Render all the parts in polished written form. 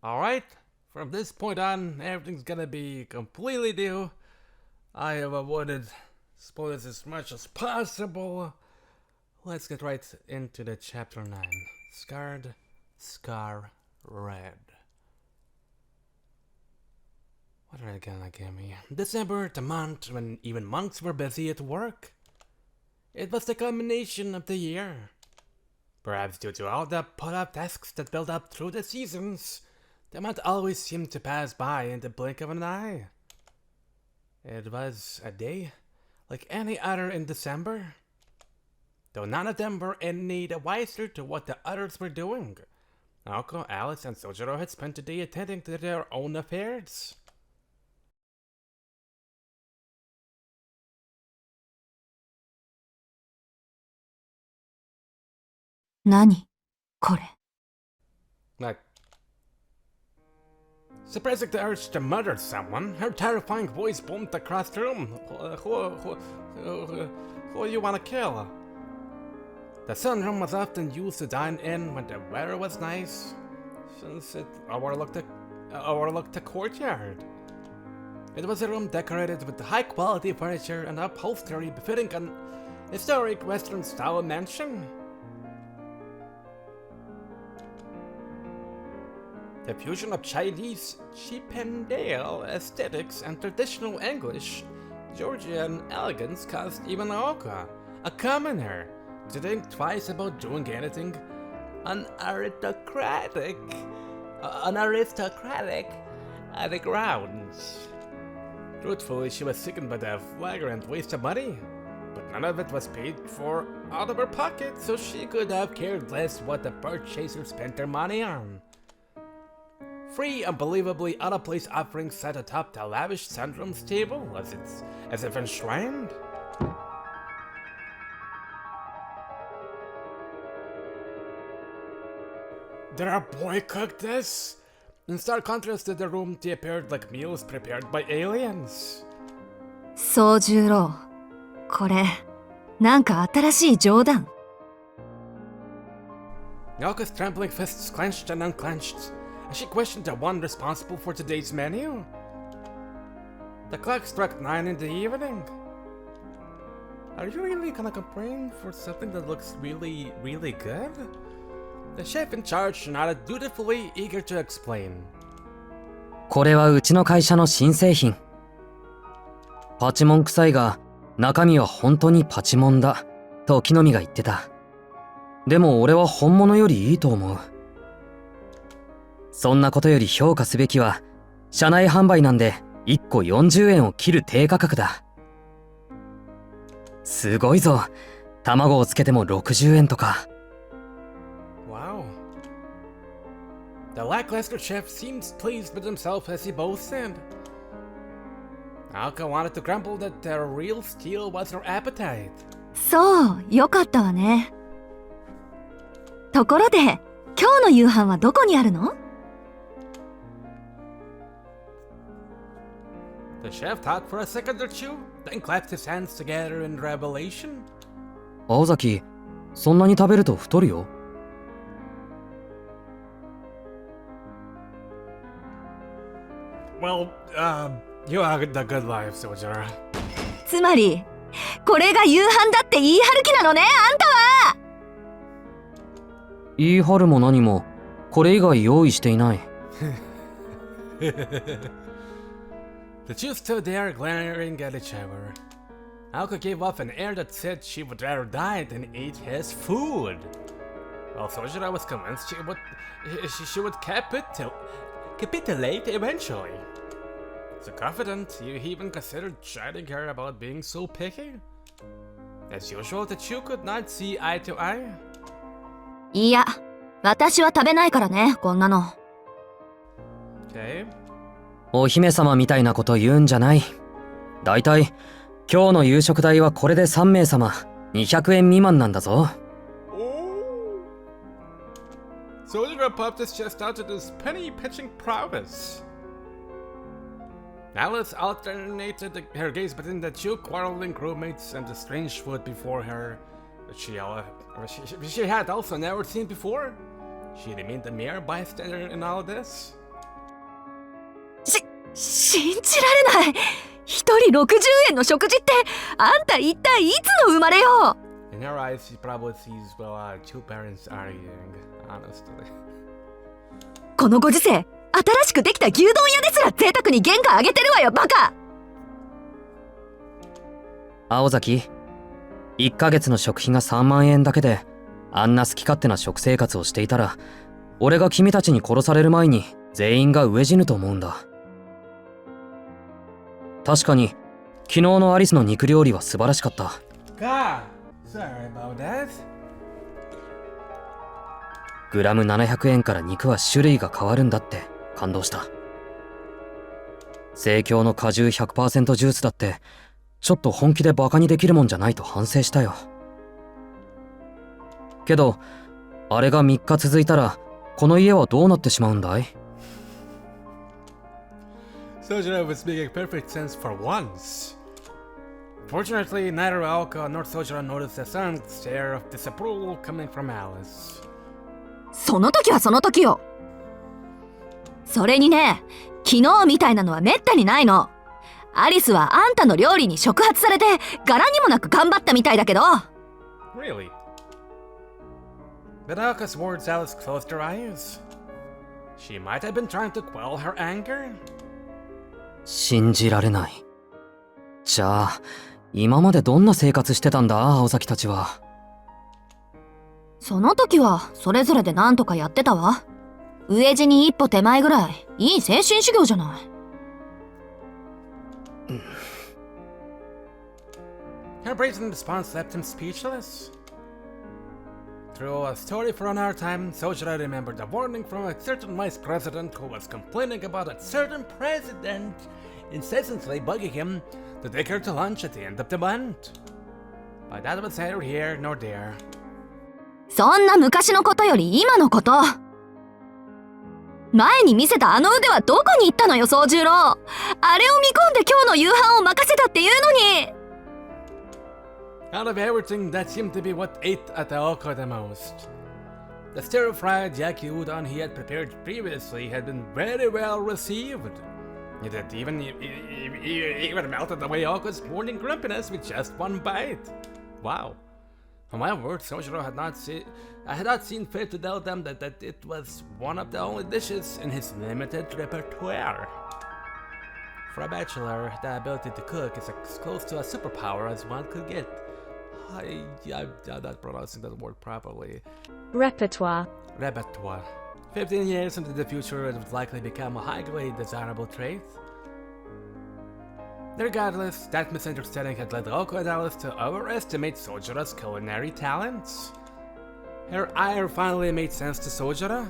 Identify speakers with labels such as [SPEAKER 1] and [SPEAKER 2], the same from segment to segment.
[SPEAKER 1] Alright, from this point on, everything's gonna be completely new. I have avoided spoilers as much as possible. Let's get right into the chapter 9. Scarred, Scar, Red. What are they gonna give me? December, the month when even monks were busy at work. It was the culmination of the year. Perhaps due to all the put-up tasks that built up through the seasons, the month always seemed to pass by in the blink of an eye. It was a day like any other in December, though none of them were any the wiser to what the others were doing. Aoko, Alice, and Soujuurou had spent the day attending to their own affairs.
[SPEAKER 2] Nani? Kore.
[SPEAKER 1] Like, suppressing the urge to murder someone, her terrifying voice boomed across the room. Who you wanna kill? The sunroom was often used to dine in when the weather was nice, since it overlooked the courtyard. It was a room decorated with high-quality furniture and upholstery befitting an historic Western-style mansion. The fusion of Chinese, Chippendale aesthetics and traditional English, Georgian elegance caused even Aoko, a commoner, to think twice about doing anything unaristocratic on the grounds. Truthfully, she was sickened by the flagrant waste of money, but none of it was paid for out of her pocket, so she could have cared less what the purchasers spent their money on. Three unbelievably out-of-place offerings sat atop the lavish sunroom's table, as if enshrined. Did our boy cook this? In stark contrast to the room, they appeared like meals prepared by aliens.
[SPEAKER 2] Soujuurou. これ、なんか新しい冗談。
[SPEAKER 1] Aoko's trembling fists clenched and unclenched as she questioned the one responsible for today's menu. The clock struck 9 in the evening. Are you really gonna complain for something that looks really, really good? The chef in charge nodded dutifully, eager to explain.
[SPEAKER 3] これはうちの会社の新製品。パチモン臭いが中身は本当にパチモンだと木の実が言ってた。でも俺は本物よりいいと思う。そんなことより評価すべきは社内販売なんで1個40円を切る低価格だ。すごいぞ。卵をつけても60円とか。
[SPEAKER 1] Wow. The lackluster chef seemed pleased with himself as he boasted. Aoko wanted to grumble that the real steal was her appetite.
[SPEAKER 2] そう、よかったわね。ところで、今日の夕飯はどこにあるの？
[SPEAKER 1] The chef thought for a second or two, then clapped his hands together in revelation.
[SPEAKER 3] 青崎、そんなに食べると太るよ。
[SPEAKER 1] Well, you had the good life, Soujuurou.
[SPEAKER 2] つまり、これが夕飯だって言い張る気なのね、あんたは！
[SPEAKER 3] 言い張るも何も、これ以外用意していない。
[SPEAKER 1] The two stood there glaring at each other. Aoko gave off an air that said she would rather die than eat his food. While Soujuurou was convinced she would capitulate eventually. So confident, you even considered chiding her about being so picky. As usual, the two could not see eye to eye.
[SPEAKER 2] いや、私は食べないからね、こんなの。
[SPEAKER 1] Okay.
[SPEAKER 3] お姫様みたいなこと言うんじゃない。だいたい今日の夕食代はこれで3名様200円未満なんだぞ。
[SPEAKER 1] Soujuurou popped his chest out at his penny-pinching prowess. Alice alternated her gaze between the two quarreling roommates and the strange food before her, that she had also never seen before. She remained a mere bystander in all this.
[SPEAKER 2] 信じられない。一人60円の食事って、あんた一体いつの生まれよ。
[SPEAKER 1] In her eyes, she probably sees, well, two parents arguing, honestly.
[SPEAKER 2] このご時世、新しくできた牛丼屋ですら贅沢に原価上げてるわよ、バカ。
[SPEAKER 3] 青崎、1ヶ月の食費が3万円だけであんな好き勝手な食生活をしていたら、俺が君たちに殺される前に全員が飢え死ぬと思うんだ。確かに昨日のアリスの肉料理は素晴らしかった。
[SPEAKER 1] God, sorry about that.
[SPEAKER 3] グラム700円から肉は種類が変わるんだって感動した。生協の果汁 100% ジュースだってちょっと本気でバカにできるもんじゃないと反省したよ。けどあれが3日続いたらこの家はどうなってしまうんだい？
[SPEAKER 1] Sojuurou was making perfect sense for once. Fortunately, neither Aoko nor Sojuurou noticed a sudden stare of disapproval coming from Alice.
[SPEAKER 2] その時はその時よ。それにね、昨日みたいなのはめったにないの。アリスはあんたの料理に触発されて柄にもなく頑張ったみたいだけど。
[SPEAKER 1] Really? But Aoko's words, Alice closed her eyes. She might have been trying to quell her anger.
[SPEAKER 3] 信じられない。じゃあ今までどんな生活してたんだ、青崎たちは。
[SPEAKER 2] その時はそれぞれで何とかやってたわ。飢え死に一歩手前ぐらいいい精神修行じゃない。
[SPEAKER 1] Her brazen response left him speechless. Through a story for another time, Sojuurou remembered a warning from a certain vice president who was complaining about a certain president incessantly bugging him to take her to lunch at the end of the month. But that was neither here nor there.
[SPEAKER 2] そんな昔のことより今のこと。前に見せたあの腕はどこに行ったのよ、宗十郎。あれを見込んで今日の夕飯を任せたっていうのに。
[SPEAKER 1] Out of everything, that seemed to be what ate at Aoko the most. The stir-fried yaki udon he had prepared previously had been very well received. It had even melted away Aoko's morning grumpiness with just one bite. Wow. For my word, Sojuurou had not seen fit to tell them that it was one of the only dishes in his limited repertoire. For a bachelor, the ability to cook is as close to a superpower as one could get. I'm not pronouncing that word properly.
[SPEAKER 4] Repertoire.
[SPEAKER 1] Repertoire. 15 years into the future, it would likely become a highly desirable trait. Regardless, that misunderstanding had led Aoko and Alice to overestimate Sojuurou's culinary talents. Her ire finally made sense to Sojuurou.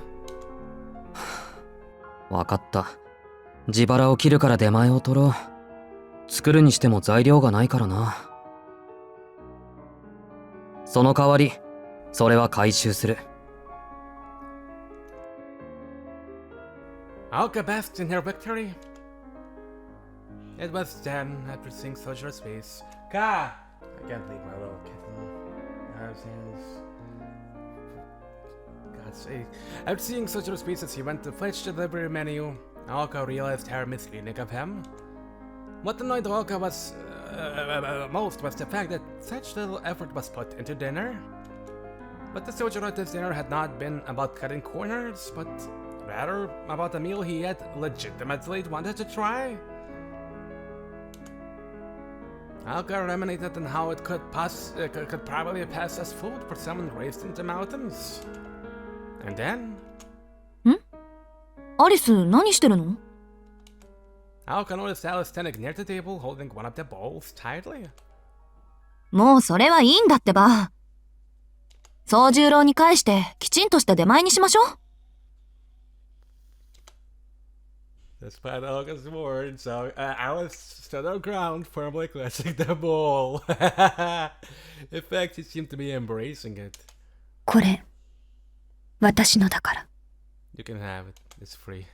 [SPEAKER 3] わかった。自腹を切るから出前を取ろう。作るにしても材料がないからな。その代わり、それは回収する。
[SPEAKER 1] Aoko basked in her victory. It was then, after seeing Sojuurou's face. Ka! I can't leave my little kitten. God's sake. After seeing Sojuurou's face as he went to fetch the delivery menu, Aoko realized her misreading of him. What annoyed Aoko was most was the fact that such little effort was put into dinner. But the Sojuurou's dinner had not been about cutting corners, but rather about a meal he had legitimately wanted to try. Aoko ruminated on how it could probably pass as food for someone raised in the mountains. And then...
[SPEAKER 2] アリス、何してるの？
[SPEAKER 1] Aoko noticed Alice standing near the table holding one of the bowls tightly.
[SPEAKER 2] もうそれはいいんだってば。宗十郎に返してきちんとした出前にしましょう。
[SPEAKER 1] Despite Aoko's words, Alice stood her ground, firmly clutching the bowl. In fact, she seemed to be embracing it.
[SPEAKER 2] これ、私のだから。
[SPEAKER 1] You can have it. It's free.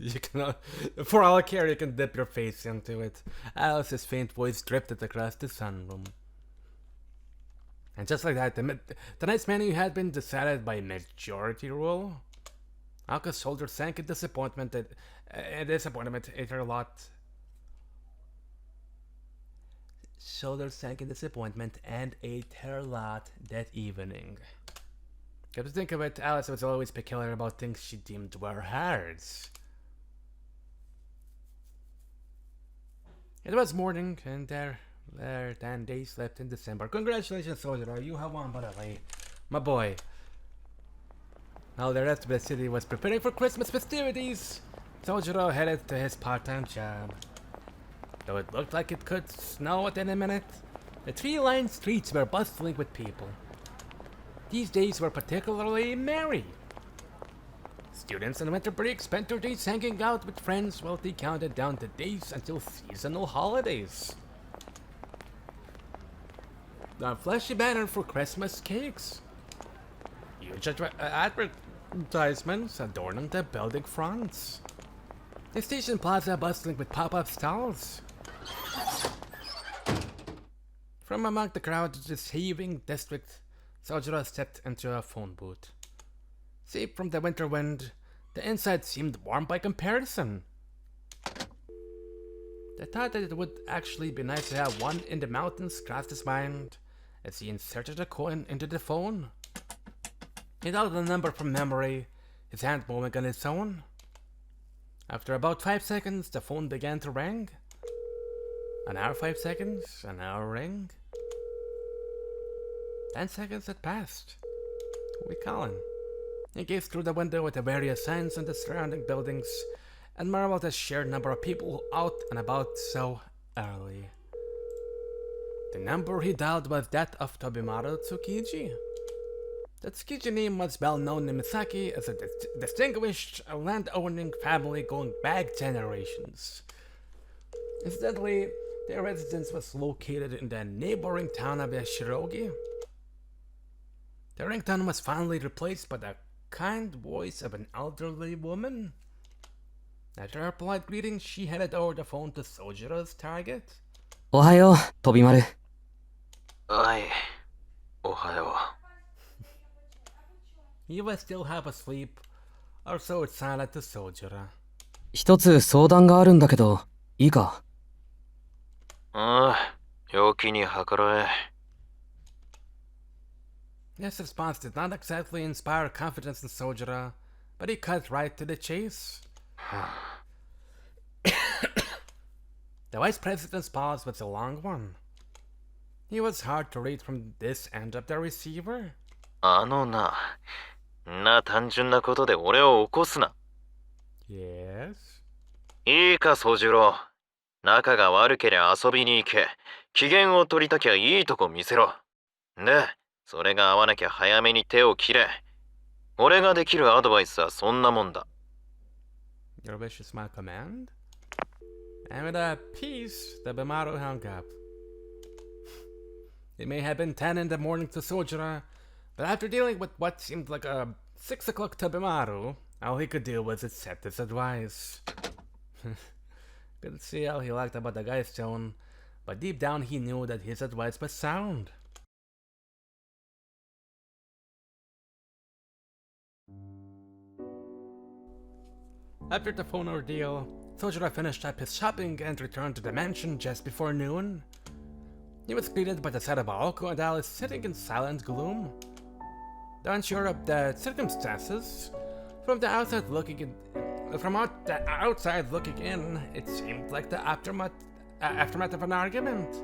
[SPEAKER 1] You cannot. For all I care, you can dip your face into it. Alice's faint voice drifted across the sunroom. And just like that, the night's menu had been decided by majority rule. Aoko's shoulder sank in disappointment ate her a lot. Shoulder sank in disappointment and ate her a lot that evening. Come to think of it, Alice was always peculiar about things she deemed were hers. It was morning, and there 10 days left in December. Congratulations, Soujuurou, you have won, by the way. My boy. While the rest of the city was preparing for Christmas festivities, Soujuurou headed to his part-time job. Though it looked like it could snow at any minute, the tree-lined streets were bustling with people. These days were particularly merry. Students on winter break spent their days hanging out with friends while they counted down the days until seasonal holidays. The flashy banner for Christmas cakes. Huge advertisements adorning the building fronts. The station plaza bustling with pop-up stalls. From among the crowd of this heaving district, Soujuurou stepped into a phone booth. Safe from the winter wind, the inside seemed warm by comparison. The thought that it would actually be nice to have one in the mountains crossed his mind as he inserted a coin into the phone. He dialed the number from memory, his hand moving on its own. After about 5 seconds, the phone began to ring. Another 5 seconds, another ring. 10 seconds had passed. Who we calling? He gazed through the window at the various signs in the surrounding buildings and marveled at the sheer number of people out and about so early. The number he dialed was that of Tobimaru Tsukiji. The Tsukiji name was well known in Misaki as a distinguished land-owning family going back generations. Incidentally, their residence was located in the neighboring town of Shirogi. The ringtone was finally replaced by the kind voice of an elderly woman. After her polite greeting, she handed over the phone to Soujurou's target.
[SPEAKER 3] Ohayo, Tobimaru.
[SPEAKER 4] Ai, ohayo.
[SPEAKER 1] He was still half asleep, or so it sounded to Soujuurou.
[SPEAKER 3] 一つ相談があるんだけど、いいか?
[SPEAKER 4] ああ、陽気に計らえ。
[SPEAKER 1] This response did not exactly inspire confidence in Soujuurou, but he cut right to the chase. The vice president's pause was a long one. He was hard to read from this end of the receiver.
[SPEAKER 4] 単純なことで俺を起こすな。
[SPEAKER 1] Yes?
[SPEAKER 4] いいか、宗次郎。仲が悪けりゃ遊びに行け。機嫌を取りたきゃいいとこ見せろ。で、それが合わなきゃ早めに手を切れ。俺ができるアドバイスはそんなもんだ。
[SPEAKER 1] Your wish is my command? And with a piece, the Tobimaru hung up. It may have been 10 in the morning to Soujuurou, but after dealing with what seemed like a 6 o'clock Tobimaru, all he could do was accept his advice. Couldn't see how he liked about the guy's tone, but deep down he knew that his advice was sound. After the phone ordeal, Soujuurou finished up his shopping and returned to the mansion just before noon. He was greeted by the sight of Aoko and Alice sitting in silent gloom. Though unsure of the circumstances, from the outside looking in, it seemed like the aftermath of an argument.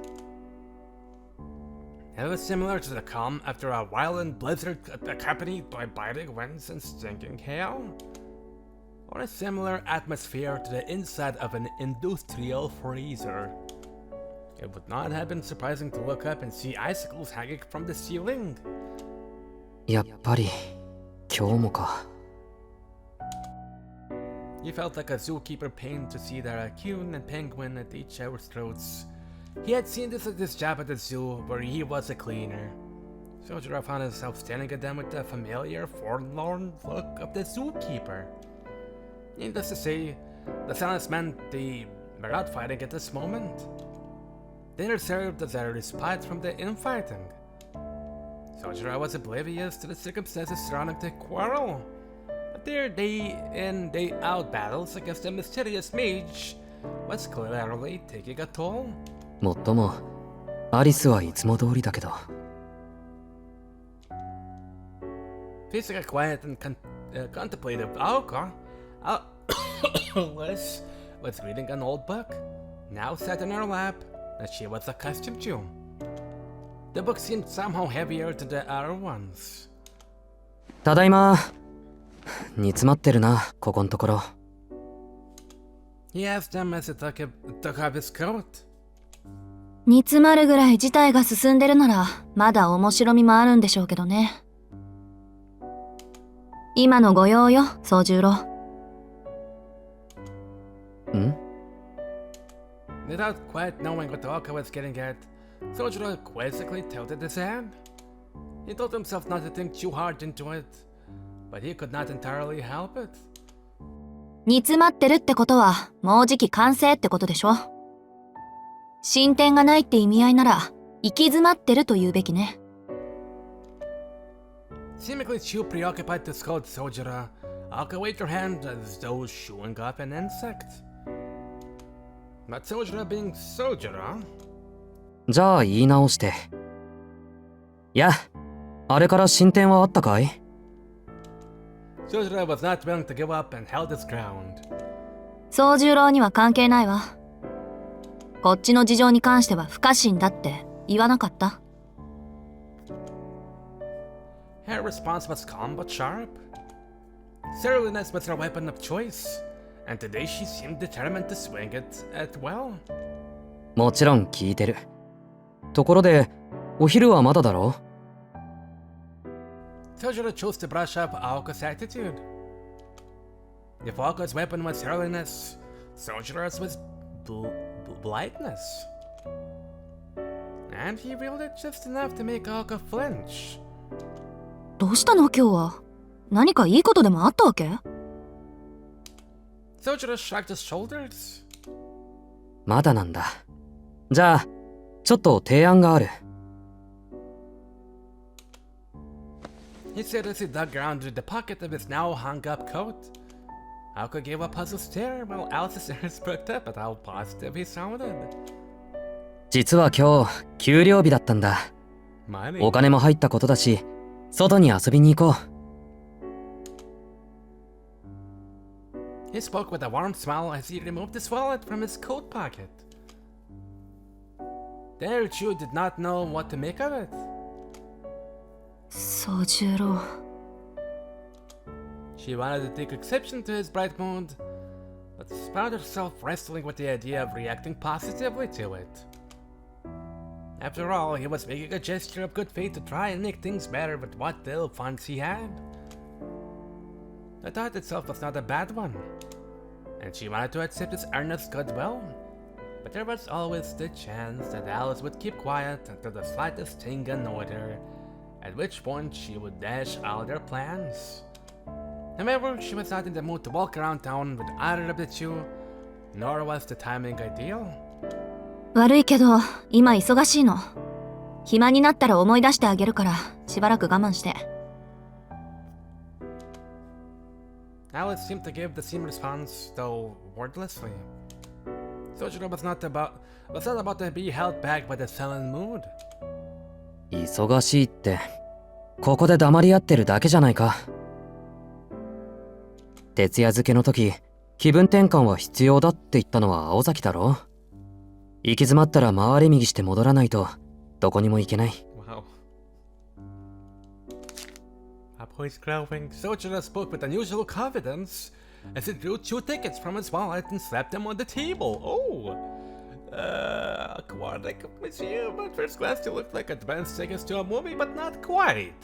[SPEAKER 1] It was similar to the calm after a violent blizzard accompanied by biting winds and stinking hail. Or a similar atmosphere to the inside of an industrial freezer. It would not have been surprising to look up and see icicles hanging from the ceiling.
[SPEAKER 3] やっぱり、今日もか。
[SPEAKER 1] He felt like a zookeeper pained to see the raccoon and penguin at each other's throats. He had seen this at his job at the zoo, where he was a cleaner. Soujuurou found himself staring at them with the familiar, forlorn look of the zookeeper. Needless to say, the silence meant they were out fighting at this moment. Dinner served as a respite from the infighting. Soujuurou was oblivious to the circumstances surrounding the quarrel, but their day in, day out battles against the mysterious mage was clearly taking a toll.
[SPEAKER 3] もっともアリスはいつも通りだけど。
[SPEAKER 1] Facing a quiet and contemplative Aoko, Alice was reading an old book, now sat in her lap, that she was accustomed to. The book seemed somehow heavier than the other ones.
[SPEAKER 3] ただいま。煮詰まってるな、ここんところ。
[SPEAKER 1] He asked them as he took off his coat.
[SPEAKER 2] 煮詰まるぐらい事態が進んでるならまだ面白みもあるんでしょうけどね。今の御用よ、宗十郎。
[SPEAKER 3] ん？
[SPEAKER 1] Without quite knowing what Aoko was getting at, Soujuro quizzically tilted his head. He told himself not to think too hard into it, but he could not entirely help it.
[SPEAKER 2] 煮詰まってるってことはもうじき完成ってことでしょ。進展がないって意味合いなら行き詰まってると言うべきね。
[SPEAKER 1] Seemingly too preoccupied to scold Soujuro, Aoko waved her hand as though shooing off an insect. But Soujuro being Soujuro,
[SPEAKER 3] じゃあ言い直して。いや、あれから進展はあったかい？
[SPEAKER 1] Soujuro was not willing to give up and held his ground.
[SPEAKER 2] 宗十郎には関係ないわ。こっちの事情に関しては不可侵だって言わなかった？
[SPEAKER 1] Her response was calm but sharp. Surliness was her weapon of choice, and today she seemed determined to swing it at well.
[SPEAKER 3] もちろん聞いてる。ところで、お昼はまだだろ？
[SPEAKER 1] Soujuro chose to brush up Aoko's attitude. If Aoko's weapon was surliness, Soujuro's was politeness. And he wielded just enough to make Aoko flinch.
[SPEAKER 2] どうしたの今日は。何かいいことでもあったわけ？
[SPEAKER 1] Soujuro shrugged his shoulders.
[SPEAKER 3] まだなんだ。じゃあ、ちょっと提案がある。
[SPEAKER 1] He said as he dug around into the pocket of his now hung-up coat. Aoko gave a puzzled stare while Alice's ears perked up at how positive he sounded.
[SPEAKER 3] 実は今日、給料日だったんだ。
[SPEAKER 1] Money.
[SPEAKER 3] お金も入ったことだし、外に遊びに行こう。
[SPEAKER 1] He spoke with a warm smile as he removed his wallet from his coat pocket. The other two did not know what to make of it.
[SPEAKER 2] 宗十郎。
[SPEAKER 1] She wanted to take exception to his bright mood, but found herself wrestling with the idea of reacting positively to it. After all, he was making a gesture of good faith to try and make things better with what little funds he had. The thought itself was not a bad one, and she wanted to accept his earnest goodwill. But there was always the chance that Alice would keep quiet until the slightest thing annoyed her, at which point she would dash out their plans. However, she was not in the mood to walk around town with either of the two, nor was the timing ideal.
[SPEAKER 2] 悪いけど今忙しいの。暇になったら思い出してあげるからしばらく我慢して。
[SPEAKER 1] Alice seemed to give the same response, though wordlessly. Soujuro was not about to be held back by the sullen mood.
[SPEAKER 3] 忙しいって、ここで黙り合ってるだけじゃないか。徹夜漬けの時、気分転換は必要だって言ったのは青崎だろ。行き詰まったら回り右して戻らないとどこにも行けない。
[SPEAKER 1] Wow. Her voice growling, Soujuro spoke with unusual confidence as he drew 2 tickets from his wallet and slapped them on the table. Oh! Aquatic Museum. At first glance, they looked like advanced tickets to a movie, but not quite.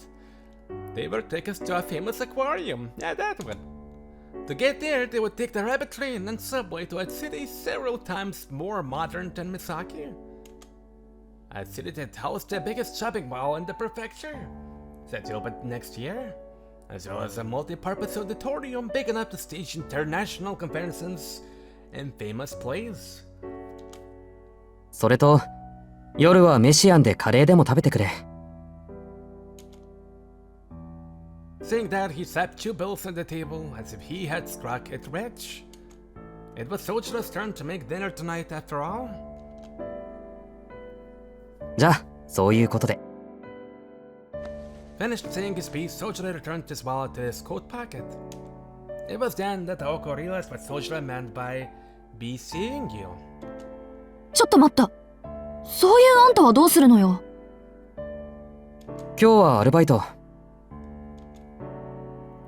[SPEAKER 1] They were tickets to a famous aquarium. Yeah, that one. To get there, they would take the rabbit train and subway to a city several times more modern than Misaki. A city that hosts the biggest shopping mall in the prefecture, set to open next year, as well as a multi-purpose auditorium big enough to stage international conventions and famous plays.
[SPEAKER 3] それと、夜はメシアンでカレーでも食べてくれ。
[SPEAKER 1] saying that, he slapped 2 bills on the table as if he had struck it rich. It was Soujurou's turn to make dinner tonight after all.
[SPEAKER 3] じゃあそういうことで。
[SPEAKER 1] Finished saying his piece, Soujuroу returned his wallet to his coat pocket. It was then that Aoko realized what Soujuroу meant by be seeing you.
[SPEAKER 2] ちょっと待った。そういうあんたはどうするのよ。
[SPEAKER 3] 今日はアルバイト。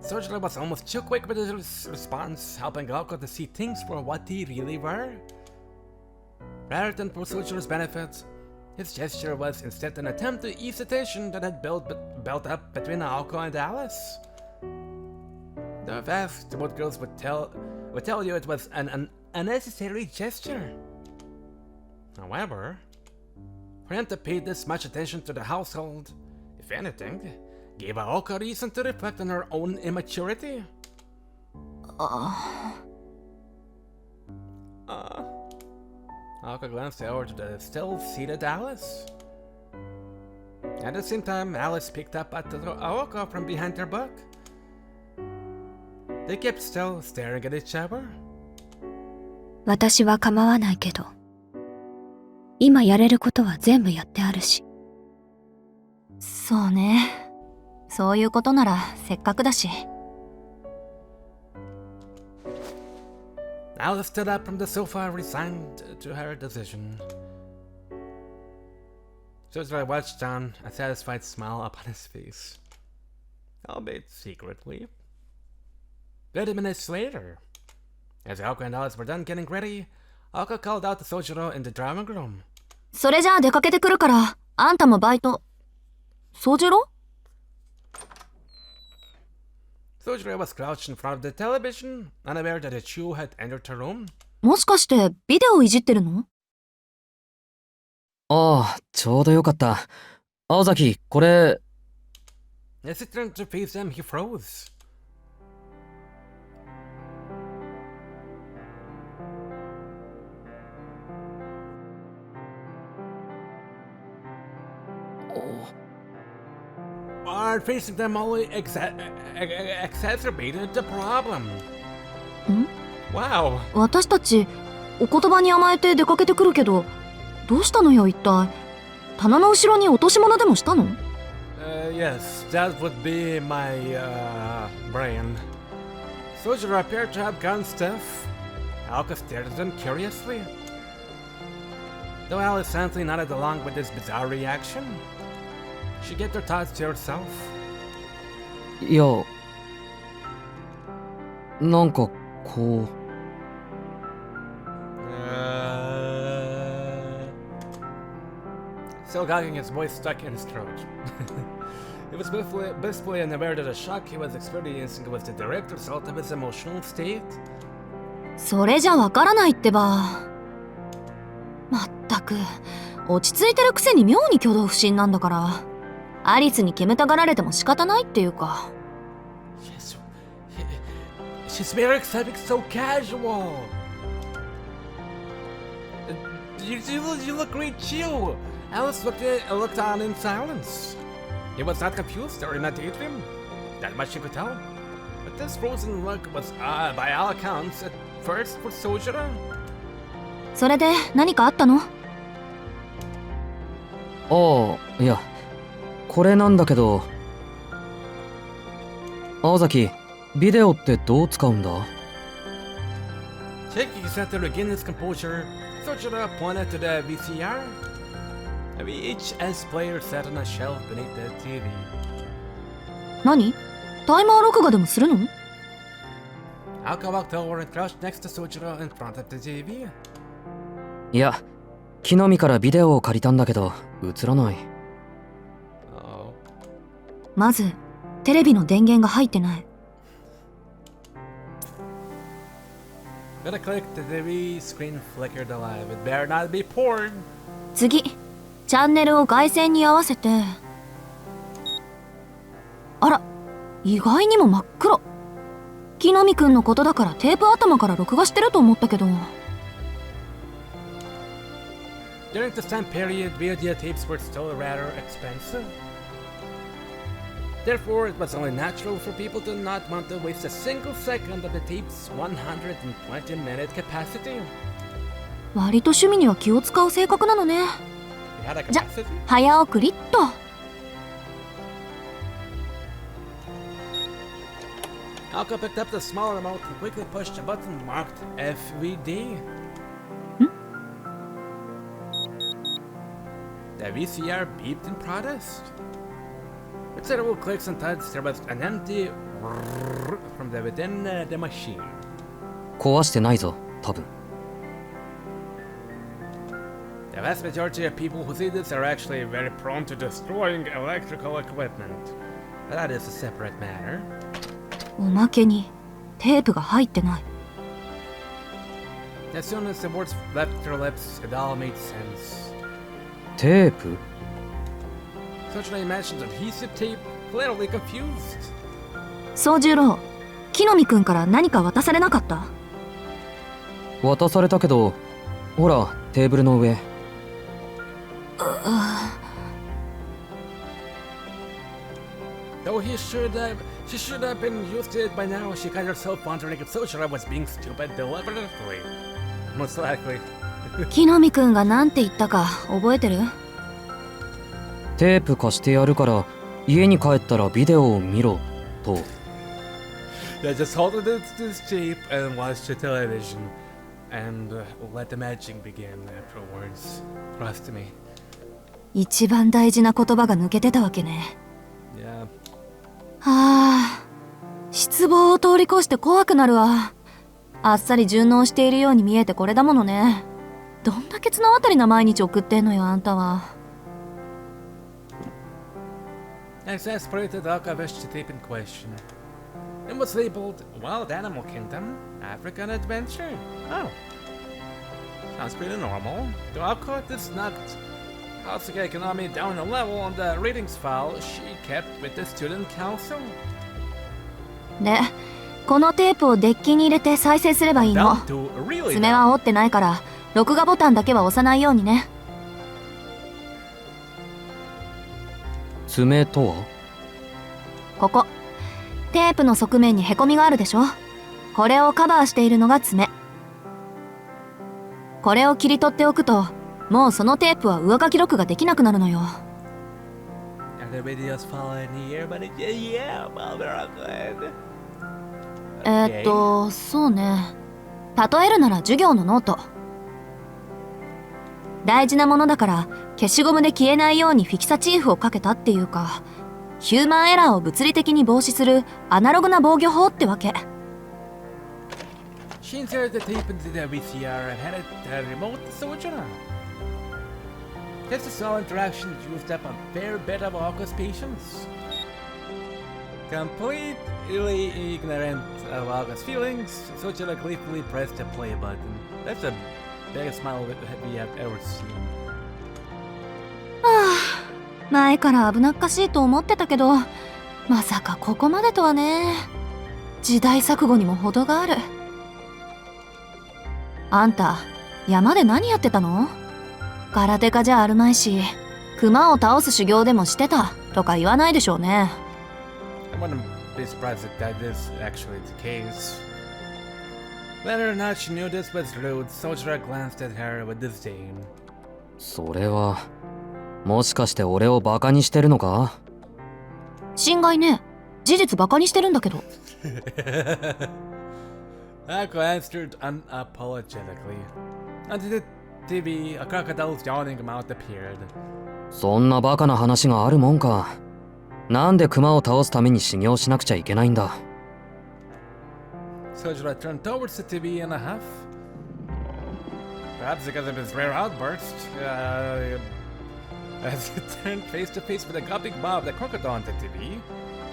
[SPEAKER 1] Soujuroу was almost too quick with his response, helping Aoko to see things for what they really were. Rather than for Soujurou's benefit, his gesture was instead an attempt to ease the tension that had built up between Aoko and Alice. Though if asked, what girls would tell you it was an unnecessary gesture. However, for him to pay this much attention to the household, if anything, gave Aoko reason to reflect on her own immaturity. Aoko glanced over to the still-seated Alice. At the same time, Alice picked up at Aoko from behind her book. They kept still, staring at each other.
[SPEAKER 2] 私は構わないけど、今やれることは全部やってあるし。そうね。そういうことならせっかくだし。
[SPEAKER 1] Alice stood up from the sofa, resigned to her decision. Soujuroу watched down, a satisfied smile upon his face, albeit secretly. 30 minutes later, as Aoko and Alice were done getting ready, Aoko called out to Soujurou in the drawing room.
[SPEAKER 2] それじゃあ出かけてくるから、あんたもバイト。Soujuroу?
[SPEAKER 1] Soujurou was crouched in front of the television, unaware that a Chu had entered her room.
[SPEAKER 2] もしかしてビデオいじってるの？
[SPEAKER 3] ああ、ちょうどよかった。青崎、これ。
[SPEAKER 1] As he turned to face him, he froze. Facing them only exacerbated the problem.
[SPEAKER 2] ん？
[SPEAKER 1] Wow.
[SPEAKER 2] 私たちお言葉に甘えて出かけてくるけど、どうしたのよ一体。棚の後ろに落とし物でもしたの？
[SPEAKER 1] Yes, that would be my brain. Soujurou appeared to have gone stiff. Aoko stared at them curiously. Though Alice silently nodded along with this bizarre reaction, she kept her thoughts to herself.
[SPEAKER 3] いや、なんかこう。
[SPEAKER 1] Still gagging, his voice stuck in his throat. He was blissfully unaware that the shock he was experiencing was the direct result of his emotional state.
[SPEAKER 2] それじゃわからないってば。まったく、落ち着いてるくせに妙に挙動不審なんだから。アリスに煙たがられても仕方ないっていうか。
[SPEAKER 1] She's very exciting, so casual. You look great too. Alice looked on in silence. He was not confused or in a daydream. That much she could tell. But this frozen look was, by all accounts, at first for Soujurou.
[SPEAKER 2] それで何かあったの？
[SPEAKER 3] ああ、いや、これなんだけど。青崎、ビデオってどう使うんだ？
[SPEAKER 1] Taking his head to regain his composure, Soujurou pointed to the VCR. A VHS player sat on a shelf beneath the TV.
[SPEAKER 2] 何？タイマー録画でもするの？
[SPEAKER 1] Aoko walked over and crouched next to Soujurou in front of the TV.
[SPEAKER 3] いや、木の実からビデオを借りたんだけど、映らない。
[SPEAKER 2] まず、テレビの電源が入ってない。
[SPEAKER 1] Gonna click, the TV screen flickered alive. It better not be porn.
[SPEAKER 2] 次、チャンネルを外線に合わせて。あら、意外にも真っ黒。木の実くんのことだからテープ頭から録画してると思ったけど。
[SPEAKER 1] During this time period, videotapes were still rather expensive. Therefore, it was only natural for people to not want to waste a single second of the tape's 120-minute capacity.
[SPEAKER 2] 割と趣味には気を使う性格なのね。
[SPEAKER 1] It had a
[SPEAKER 2] Ja.
[SPEAKER 1] capacity?
[SPEAKER 2] 早送りっと。
[SPEAKER 1] Aoko picked up the smaller remote and quickly pushed a button marked FVD. The VCR beeped in protest. With several clicks and thuds, there was an empty from within the machine.
[SPEAKER 3] 壊してないぞ、多分。
[SPEAKER 1] The vast majority of people who see this are actually very prone to destroying electrical equipment. But that is a separate matter.
[SPEAKER 2] おまけにテープが入ってない。
[SPEAKER 1] As soon as the words left their lips, it all made sense.
[SPEAKER 3] テープ？
[SPEAKER 1] Sojuro mentioned adhesive tape, clearly confused.
[SPEAKER 2] 宗十郎、木の実くんから何か渡されなかった？
[SPEAKER 3] 渡されたけど、ほら、テーブルの上。
[SPEAKER 1] Though she should have been used to it by now, she caught herself wondering if Sojuro was being stupid deliberately. Most likely.
[SPEAKER 2] 木の実くんが何て言ったか覚えてる？
[SPEAKER 3] テープ貸してやるから、家に帰ったらビデオを見ろ、と。
[SPEAKER 1] They just hold it this tape and watch the television. And let the magic begin afterwards. Trust me.
[SPEAKER 2] 一番大事な言葉が抜けてたわけね。
[SPEAKER 1] Yeah.
[SPEAKER 2] はあ、失望を通り越して怖くなるわ。あっさり順応しているように見えてこれだものね。どんだけ綱渡りな毎日送ってんのよ、あんたは。
[SPEAKER 1] Exasperated, Aoko wished the tape in question. It was labeled Wild Animal Kingdom, African Adventure. Oh. Sounds pretty normal. To Aoko, this knocked Aozaki economy down a level on the ratings file she kept with the student council.
[SPEAKER 2] で、このテープをデッキに入れて再生すればいいの。
[SPEAKER 1] Down to really
[SPEAKER 2] 爪は折ってないから、録画ボタンだけは押さないようにね。
[SPEAKER 3] 爪とは？
[SPEAKER 2] ここ。テープの側面にへこみがあるでしょ。これをカバーしているのが爪。これを切り取っておくと、もうそのテープは上書き録ができなくなるのよ。
[SPEAKER 1] The videos fall in here, but yeah, well, they're all good.
[SPEAKER 2] そうね。例えるなら授業のノート。大事なものだから消しゴムで消えないようにフィキサチーフをかけたっていうか、ヒューマンエラーを物理的に防止するアナログな防御法ってわけ。
[SPEAKER 1] She inserted the tape into the VCR and handed the remote to Soujuurou. This small interaction used up a fair bit of Aoko's patience. Completely ignorant of Aoko's feelings, Soujuurou gleefully pressed the play button. That's the biggest smile we have ever seen.
[SPEAKER 2] 前から危なっかしいと思ってたけど、まさかここまでとはね。時代錯誤にも程がある。あんた、山で何やってたの？空手家じゃあるまいし、熊を倒す修行でもしてたとか言わないでしょうね。
[SPEAKER 1] I wouldn't be surprised if that is actually the case. Whether or not she knew this was rude, Soujuurou glanced at her with disdain.
[SPEAKER 3] それは、もしかして俺をバカにしてるのか？
[SPEAKER 2] 心外ね。事実バカにしてるんだけど。
[SPEAKER 1] Aoko answered unapologetically. Under the TV, a crocodile's yawning mouth appeared.
[SPEAKER 3] そんなバカな話があるもんか。なんで熊を倒すために修行しなくちゃいけないんだ。
[SPEAKER 1] Soujuurou turned towards the TV in a huff. Perhaps because of his rare outburst, as he turned face to face with a gaping maw of the crocodile on the TV,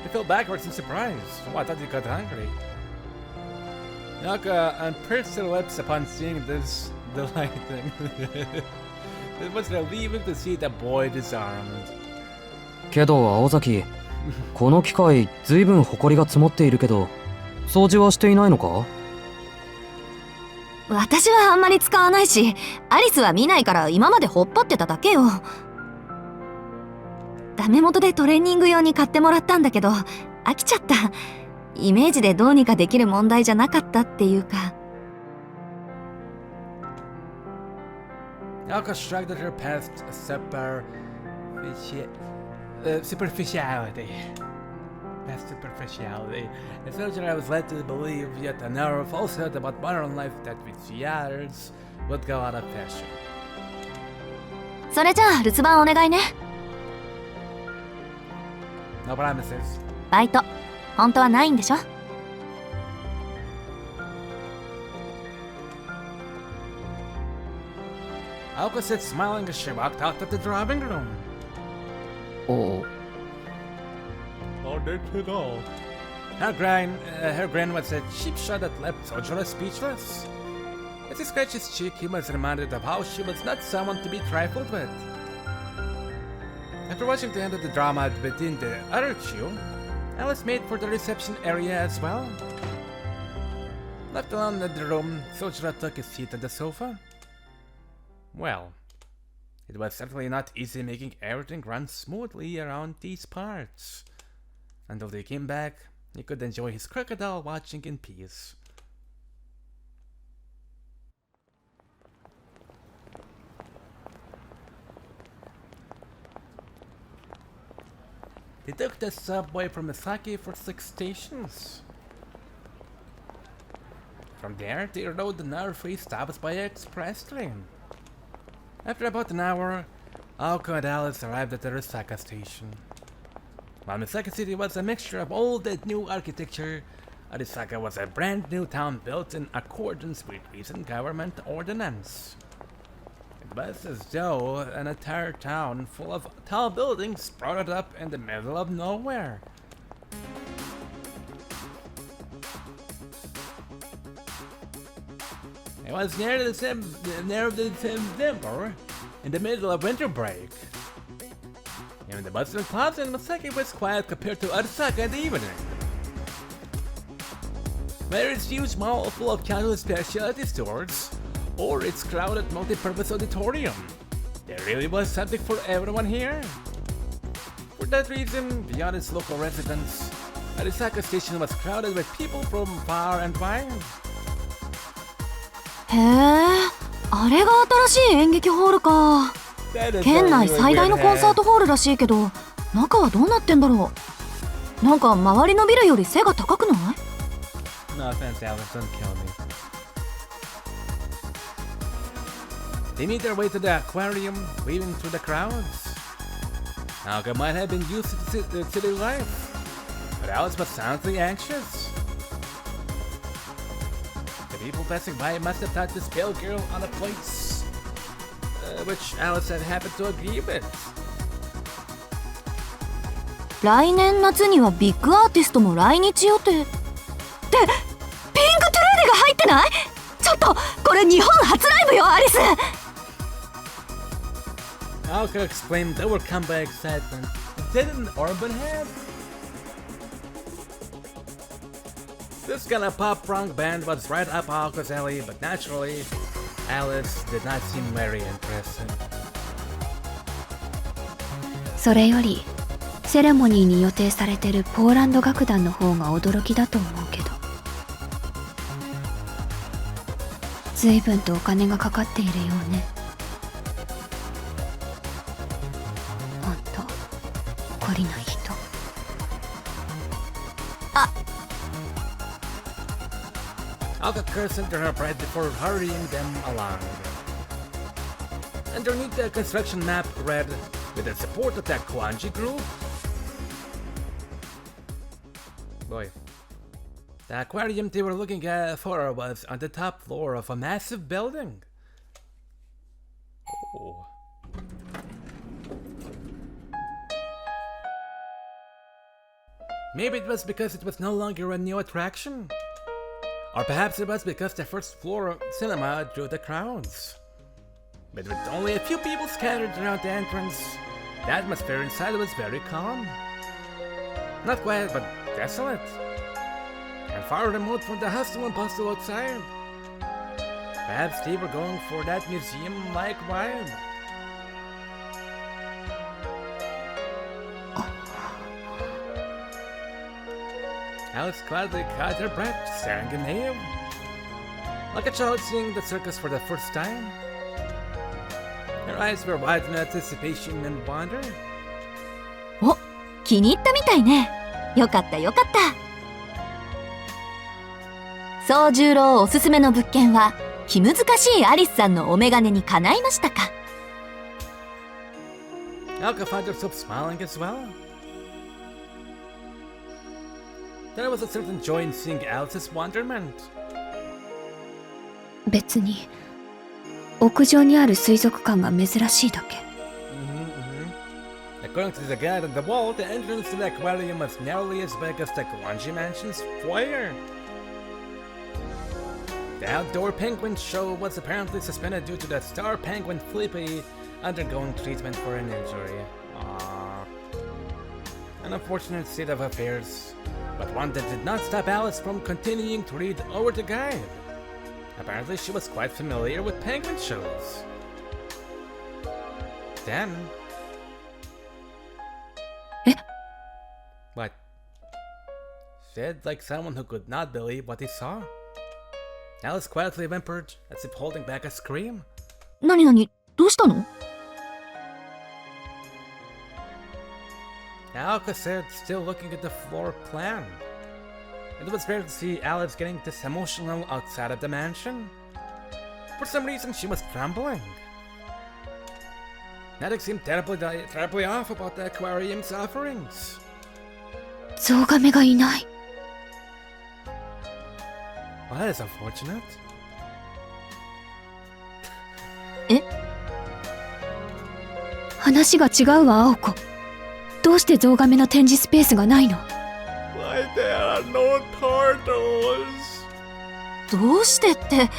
[SPEAKER 1] he fell backwards in surprise. Oh, I thought he got hungry. Aoko unpursed her lips upon seeing this delighting. It was relieving to see the boy disarmed.
[SPEAKER 3] けど青崎、この機械ずいぶん埃が積もっているけど、掃除はしていないのか？
[SPEAKER 2] 私はあんまり使わないし、アリスは見ないから今までほっぽってただけよ。ダメ元でトレーニング用に買ってもらったんだけど飽きちゃった。イメージでどうにかできる問題じゃなかったっていうか。
[SPEAKER 1] Aoko shrugged at her past superficiality. Past superficiality. The Soujuurou was led to believe yet another falsehood about modern life that with years would go out of fashion.
[SPEAKER 2] それじゃあ留守番お願いね。
[SPEAKER 1] No promises.
[SPEAKER 2] バイト本当はないんでしょ。
[SPEAKER 1] Aoko said, smiling as she walked out of the drawing room.
[SPEAKER 3] おう。
[SPEAKER 1] Not at all. Her grin was a cheap shot that left Soujuurou speechless. As he scratched his cheek, he was reminded of how she was not someone to be trifled with. After watching the end of the drama within the other queue, Alice made for the reception area as well. Left alone in the room, Soujuurou took his seat on the sofa. Well, it was certainly not easy making everything run smoothly around these parts. Until they came back, he could enjoy his crocodile watching in peace. They took the subway from Misaki for 6 stations. From there, they rode another 3 stops by express train. After about an hour, Aoko and Alice arrived at the Osaka station. While Misaki City was a mixture of old and new architecture, Arisaka was a brand new town built in accordance with recent government ordinance. It was as though an entire town full of tall buildings sprouted up in the middle of nowhere. It was near December, in the middle of winter break. Even the bustling clubs in Misaki was quiet compared to Arisaka in the evening. Whether its huge mall full of countless specialty stores, or its crowded multi-purpose auditorium, there really was something for everyone here. For that reason, beyond its local residents, Arisaka Station was crowded with people from far and wide.
[SPEAKER 2] へえ、あれが新しい演劇ホールか。県内最大のコンサートホールらしいけど、中はどうなってんだろう。なんか周りのビルより背が高くない？
[SPEAKER 1] No offense, Alice, don't kill me. They made their way to the aquarium, weaving through the crowds. Aoko might have been used to city life, but Alice was silently anxious. The people passing by must have thought this pale girl on a place, which Alice had happened to agree with.
[SPEAKER 2] 来年夏にはビッグアーティストも来日予定。って、ピンクトゥルーデが入ってない？ちょっと、これ日本初ライブよ、アリス。
[SPEAKER 1] Aoko exclaimed, overcome by excitement. Did an Orban have? This kind of pop-punk band was right up Aoko's alley, but naturally, Alice did not seem very impressive.
[SPEAKER 5] それよりセレモニーに予定されてるポーランド楽団の方が驚きだと思うけど、随分とお金がかかっているようね。ほんと懲りない人。
[SPEAKER 1] Aoko cursed into her pride before hurrying them along. Underneath the construction map read, with the support of that Kuonji group. Boy. The aquarium they were looking for was on the top floor of a massive building. Oh. Maybe it was because it was no longer a new attraction. Or perhaps it was because the first floor cinema drew the crowds. But with only a few people scattered around the entrance, the atmosphere inside was very calm. Not quiet, but desolate. And far remote from the hustle and bustle outside. Perhaps they were going for that museum-like vibe. Alice quietly caught her breath, staring in awe. Like a child seeing the circus for the first time. Her eyes were wide in anticipation and wonder.
[SPEAKER 2] お、気に入ったみたいね。よかったよかった。宗十郎おすすめの物件は気難しいアリスさんのお眼鏡にかないましたか。
[SPEAKER 1] Aoko found herself smiling as well. There was a certain joy in seeing Alice's wonderment.
[SPEAKER 5] 別に屋上にある水族館が珍しいだけ。
[SPEAKER 1] According to the guide on the wall, the entrance to the aquarium was nearly as big as the Kuonji mansion's foyer. The outdoor penguin show was apparently suspended due to the star penguin Flippy undergoing treatment for an injury. Aww. An unfortunate state of affairs, but one that did not stop Alice from continuing to read over the guide. Apparently she was quite familiar with penguin shows. Then... What? Said like someone who could not believe what he saw. Alice quietly whimpered as if holding back a scream.
[SPEAKER 2] なになに、どうしたの？
[SPEAKER 1] Aoko said, still looking at the floor plan. It was rare to see Alice getting this emotional outside of the mansion. For some reason, she was trembling. Nadek seemed terribly off about the aquarium's offerings.
[SPEAKER 5] ゾウガメがいない。
[SPEAKER 1] Well, that is unfortunate.
[SPEAKER 2] え？
[SPEAKER 5] 話が違うわ、青子。どうしてゾウガメの展示スペースがないの？
[SPEAKER 1] Why there are no turtles?
[SPEAKER 2] どうしてって、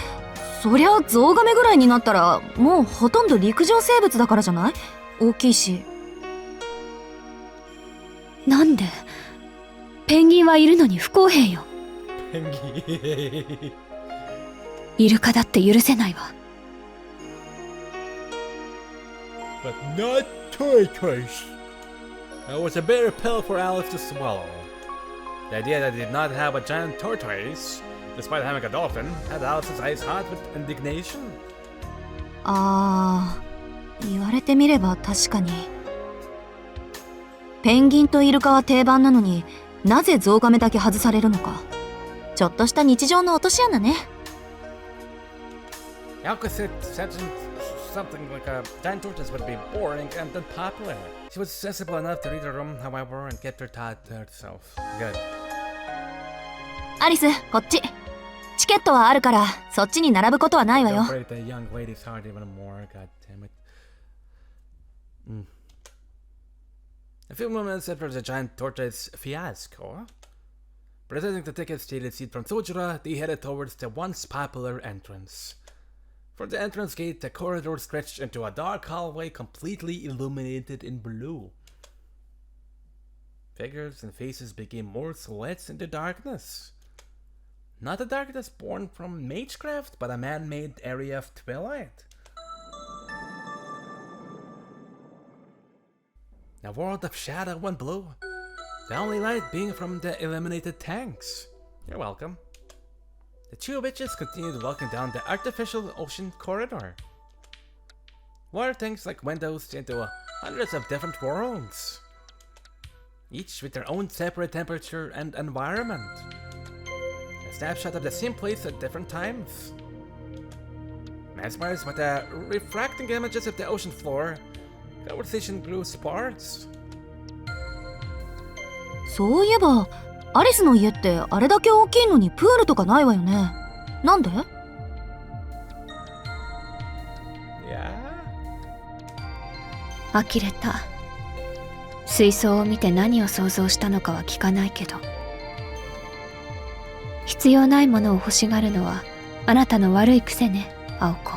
[SPEAKER 2] そりゃゾウガメぐらいになったらもうほとんど陸上生物だからじゃない？大きいし。
[SPEAKER 5] なんで？ペンギンはいるのに不公平よ。
[SPEAKER 1] ペンギン。
[SPEAKER 5] イルカだって許せないわ。
[SPEAKER 1] But not tortoise. That was a bitter pill for Alice to swallow. The idea that they did not have a giant tortoise, despite having a dolphin, had Alice's eyes hot with indignation.
[SPEAKER 2] あー、言われてみれば確かに。ペンギンとイルカは定番なのに、なぜゾウガメだけ外されるのか。ちょっとした日常の落とし穴ね。
[SPEAKER 1] Aoko said something like a giant tortoise would be boring and unpopular. She was sensible enough to read the room, however, and kept her thought to herself. Good.
[SPEAKER 2] アリス、こっち。チケットはあるから、そっちに並ぶことはないわよ。
[SPEAKER 1] Don't break the young lady's heart even more. God damn it. A few moments after the giant tortoise fiasco, presenting the ticket-stated seat from Soujuurou, they headed towards the once popular entrance. From the entrance gate, the corridor stretched into a dark hallway completely illuminated in blue. Figures and faces became more silhouettes in the darkness. Not the darkness born from magecraft, but a man-made area of twilight. A world of shadow and blue, the only light being from the illuminated tanks. You're welcome. The two witches continued walking down the artificial ocean corridor. Water tanks like windows into hundreds of different worlds, each with their own separate temperature and environment. A snapshot of the same place at different times. Mesmerized by the refracting images of the ocean floor, conversation grew sparse.
[SPEAKER 2] そういえば、アリスの家ってあれだけ大きいのにプールとかないわよね。なんで？
[SPEAKER 1] Yeah?
[SPEAKER 5] 呆れた。水槽を見て何を想像したのかは聞かないけど。必要ないものを欲しがるのはあなたの悪い癖ね、青子。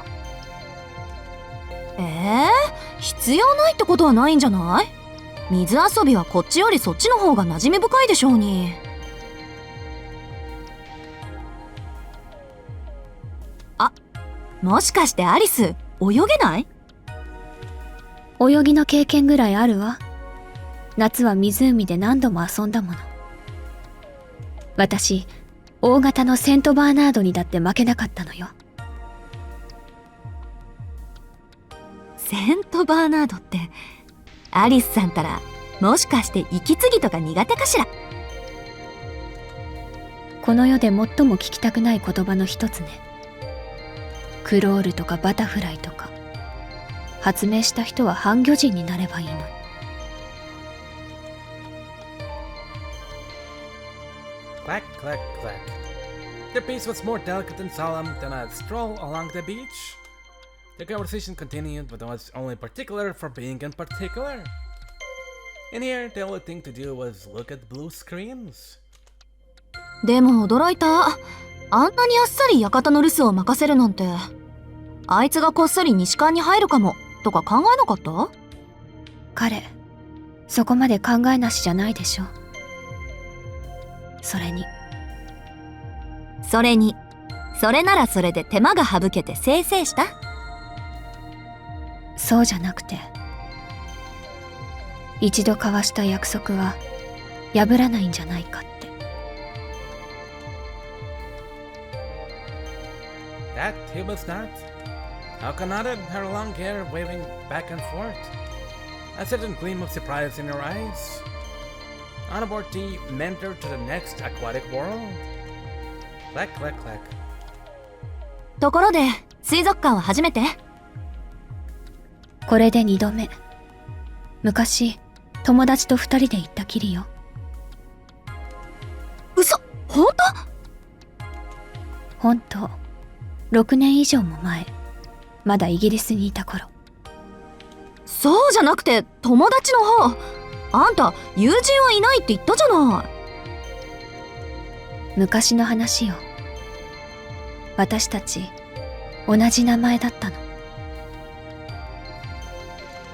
[SPEAKER 2] 必要ないってことはないんじゃない？水遊びはこっちよりそっちの方が馴染み深いでしょうに。あ、もしかしてアリス、泳げない？
[SPEAKER 5] 泳ぎの経験ぐらいあるわ。夏は湖で何度も遊んだもの。私、大型のセントバーナードにだって負けなかったのよ。
[SPEAKER 2] セントバーナードって、アリスさんたらもしかして息継ぎとか苦手かしら。
[SPEAKER 5] この世で最も聞きたくない言葉の一つね。クロールとかバタフライとか、発明した人は半魚人になればいいのに。
[SPEAKER 1] Clack, clack, clack. Their pace was more delicate and solemn than a stroll along the beach. The conversation continued, but was only particular for being in particular. In here, the only thing to do was look at blue screens.
[SPEAKER 2] でも驚いた。あんなにあっさり館の留守を任せるなんて。あいつがこっそり西館に入るかもとか考えなかった？
[SPEAKER 5] 彼、そこまで考えなしじゃないでしょ。それに、それならそれで手間が省けてせいせいした？そうじゃなくて、一度交わした約束は破らないんじゃないかって。
[SPEAKER 1] That he was not. Aoko nodded, her long hair waving back and forth. A certain gleam of surprise in her eyes. On aboard tea mentored to the next aquatic world. Clack, clack, clack.
[SPEAKER 2] ところで、水族館は初めて？
[SPEAKER 5] これで2度目。昔、友達と2人で行ったきりよ。
[SPEAKER 2] 嘘、本当？
[SPEAKER 5] 本当。6年以上も前、まだイギリスにいた頃。
[SPEAKER 2] そうじゃなくて友達の方。あんた友人はいないって言ったじゃない。
[SPEAKER 5] 昔の話よ。私たち同じ名前だったの。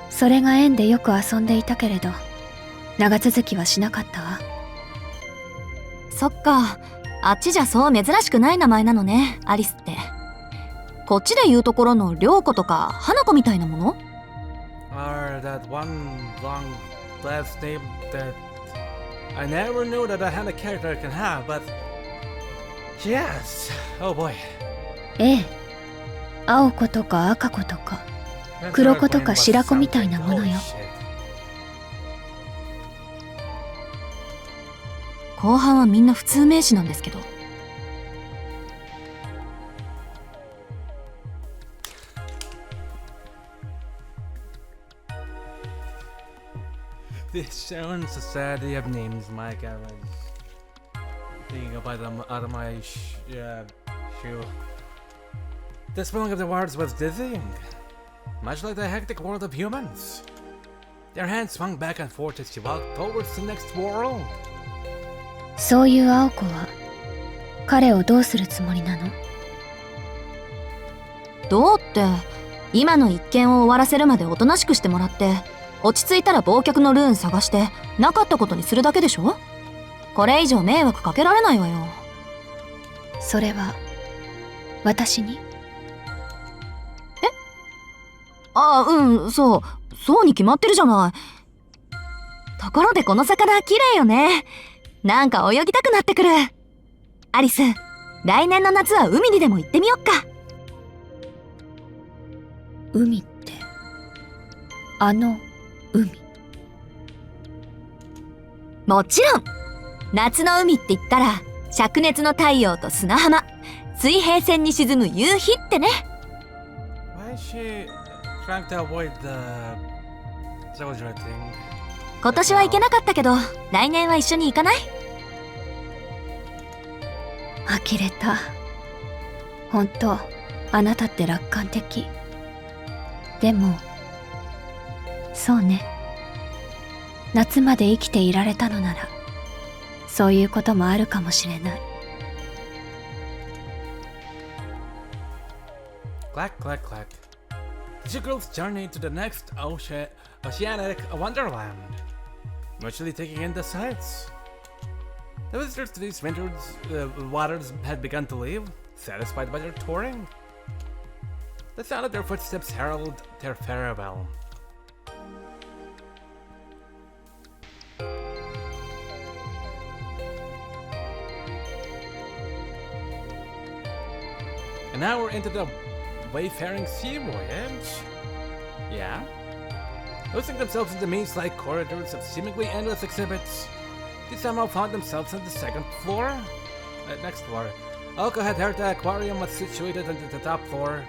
[SPEAKER 5] それが縁でよく遊んでいたけれど、長続きはしなかったわ。
[SPEAKER 2] そっか、あっちじゃそう珍しくない名前なのね、アリスって。こっちで言うところの涼子とか花子みたいなもの？
[SPEAKER 1] Or that one long last name that I never knew that a Hana character can have, but yes, oh boy.
[SPEAKER 5] ええ、青子とか赤子とか黒子とか白子みたいなものよ。
[SPEAKER 2] 後半はみんな普通名詞なんですけど。
[SPEAKER 1] This Sharon Society of Names, Mike. I was thinking about them out of my shoe. The spelling of the words was dizzying, much like the hectic world of humans. Their hands swung back and forth as she walked towards the next world.
[SPEAKER 5] そういう青子は彼をどうするつもりなの？
[SPEAKER 2] どうって、今の一件を終わらせるまでおとなしくしてもらって、落ち着いたら忘却のルーン探してなかったことにするだけでしょ？これ以上迷惑かけられないわよ。
[SPEAKER 5] それは私に？
[SPEAKER 2] あ、うん、そうに決まってるじゃない。ところでこの魚綺麗よね。なんか泳ぎたくなってくる。アリス、来年の夏は海にでも行ってみよっか。
[SPEAKER 5] 海って、あの海？
[SPEAKER 2] もちろん。夏の海って言ったら灼熱の太陽と砂浜、水平線に沈む夕日ってね。
[SPEAKER 1] Why is she trying to avoid the soldier thing?
[SPEAKER 2] 今年は行けなかったけど来年は一緒に行かない？
[SPEAKER 5] 呆れた。本当、あなたって楽観的。でもそうね、夏まで生きていられたのならそういうこともあるかもしれない。
[SPEAKER 1] Clack, clack, clack. The two girls journeyed to the next oceanic wonderland, mutually taking in the sights. The visitors to these wintered waters had begun to leave, satisfied by their touring. The sound of their footsteps heralded their farewell. hour into the wayfaring sea voyage. Yeah? Losing themselves in the maze-like corridors of seemingly endless exhibits, they somehow found themselves on the second floor? Next floor. Aoko had heard the aquarium was situated on the top floor,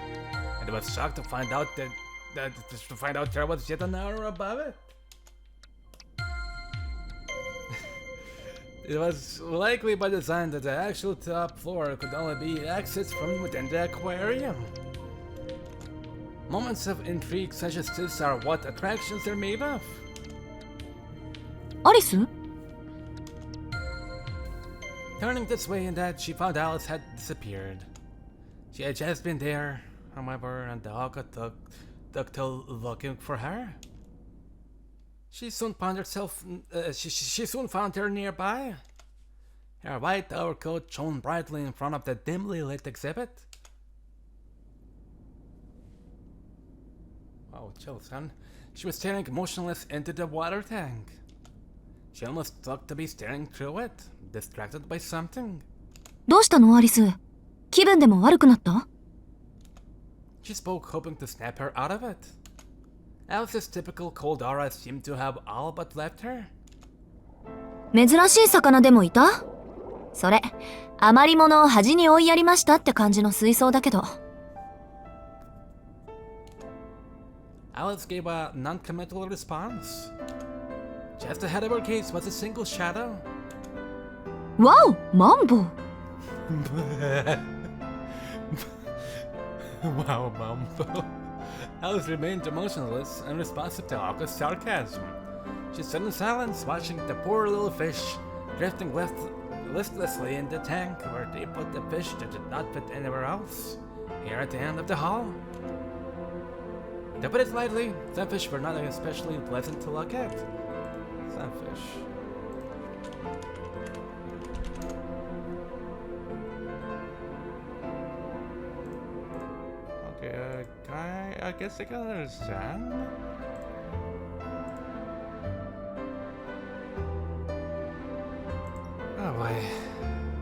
[SPEAKER 1] and was shocked to find out that there was yet an hour above it. It was likely by design that the actual top floor could only be accessed from within the aquarium. Moments of intrigue such as this are what attractions are made of.
[SPEAKER 2] アリス？
[SPEAKER 1] Turning this way and that, she found Alice had disappeared. She had just been there, however, and the Aoko took to looking for her. She soon found her nearby. Her white overcoat shone brightly in front of the dimly lit exhibit. Wow, chill, son. She was staring motionless into the water tank. She almost looked to be staring through it, distracted by something.
[SPEAKER 2] どうしたのアリス？気分でも悪くなった？
[SPEAKER 1] She spoke, hoping to snap her out of it. Alice's typical cold aura seemed to have all but left her.
[SPEAKER 2] 珍しい魚でもいた？それ、余り物を端に追いやりましたって感じの水槽だけど。
[SPEAKER 1] Alice gave a non-committal response. Just ahead of her gaze was a single shadow.
[SPEAKER 2] わお、マンボウ。
[SPEAKER 1] Wow, Mambo. Alice remained emotionless and responsive to Aoko's sarcasm. She stood in silence, watching the poor little fish drifting listlessly in the tank where they put the fish that did not fit anywhere else, here at the end of the hall. To put it lightly, some fish were not especially pleasant to look at. Some fish. Okay, I guess I can understand. Oh boy.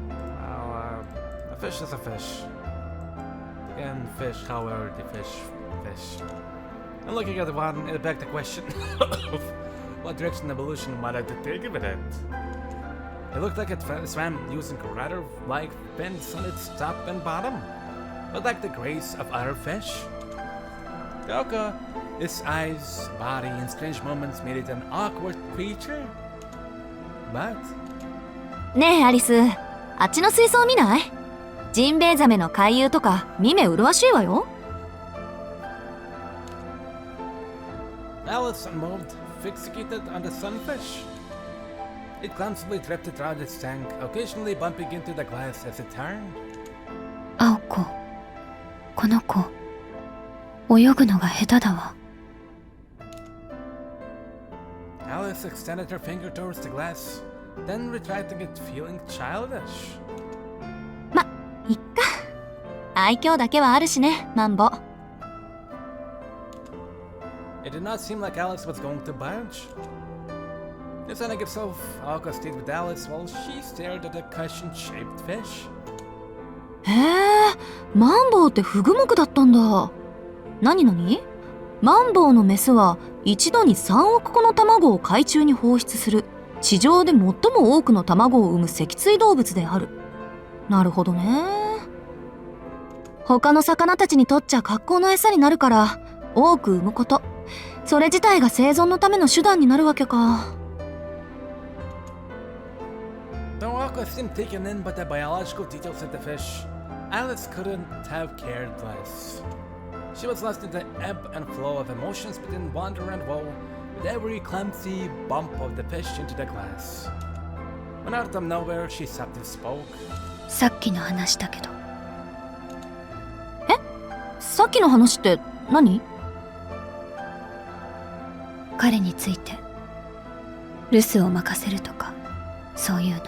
[SPEAKER 1] Well, a fish is a fish. Again, fish, however, the fish. And looking at the one, it begged the question of what direction evolution wanted to take with it. It looked like it swam using rather like fins on its top and bottom, but like the grace of other fish. Aoko, its eyes, body, and strange moments made it an awkward creature. But
[SPEAKER 2] ねえアリス、あっちの水槽見ない？ジンベエザメの回遊とか見目麗しいわよ。
[SPEAKER 1] Alice unmoved, fixated on the sunfish. It clumsily drifted around its tank, occasionally bumping into the glass as it turned.
[SPEAKER 5] 青子、この子、泳ぐのが下手だわ。
[SPEAKER 1] Alice extended her finger towards the glass, then retracting it, feeling childish.
[SPEAKER 2] ま、いっか。愛嬌だけはあるしね、マンボ。
[SPEAKER 1] It did not seem like Alice was going to budge. Deciding himself, Aoko stayed with Alice while she stared at the cushion-shaped fish.
[SPEAKER 2] へえ、マンボウってフグ目だったんだ。なになに？マンボウのメスは一度に3億個の卵を海中に放出する地上で最も多くの卵を産む脊椎動物である。なるほどね。他の魚たちにとっちゃ格好の餌になるから多く産むこと。それ自体が生存のための手段になるわけか。
[SPEAKER 1] Though Aoko seemed taken in by the biological details of the fish, Alice couldn't have cared less. She was lost in the ebb and flow of emotions between wonder and woe, with every clumsy bump of the fish into the glass. When out of nowhere, she softly spoke.
[SPEAKER 5] さっきの話だけど。
[SPEAKER 2] え？さっきの話って何？
[SPEAKER 5] 彼について留守を任せるとかそういうの。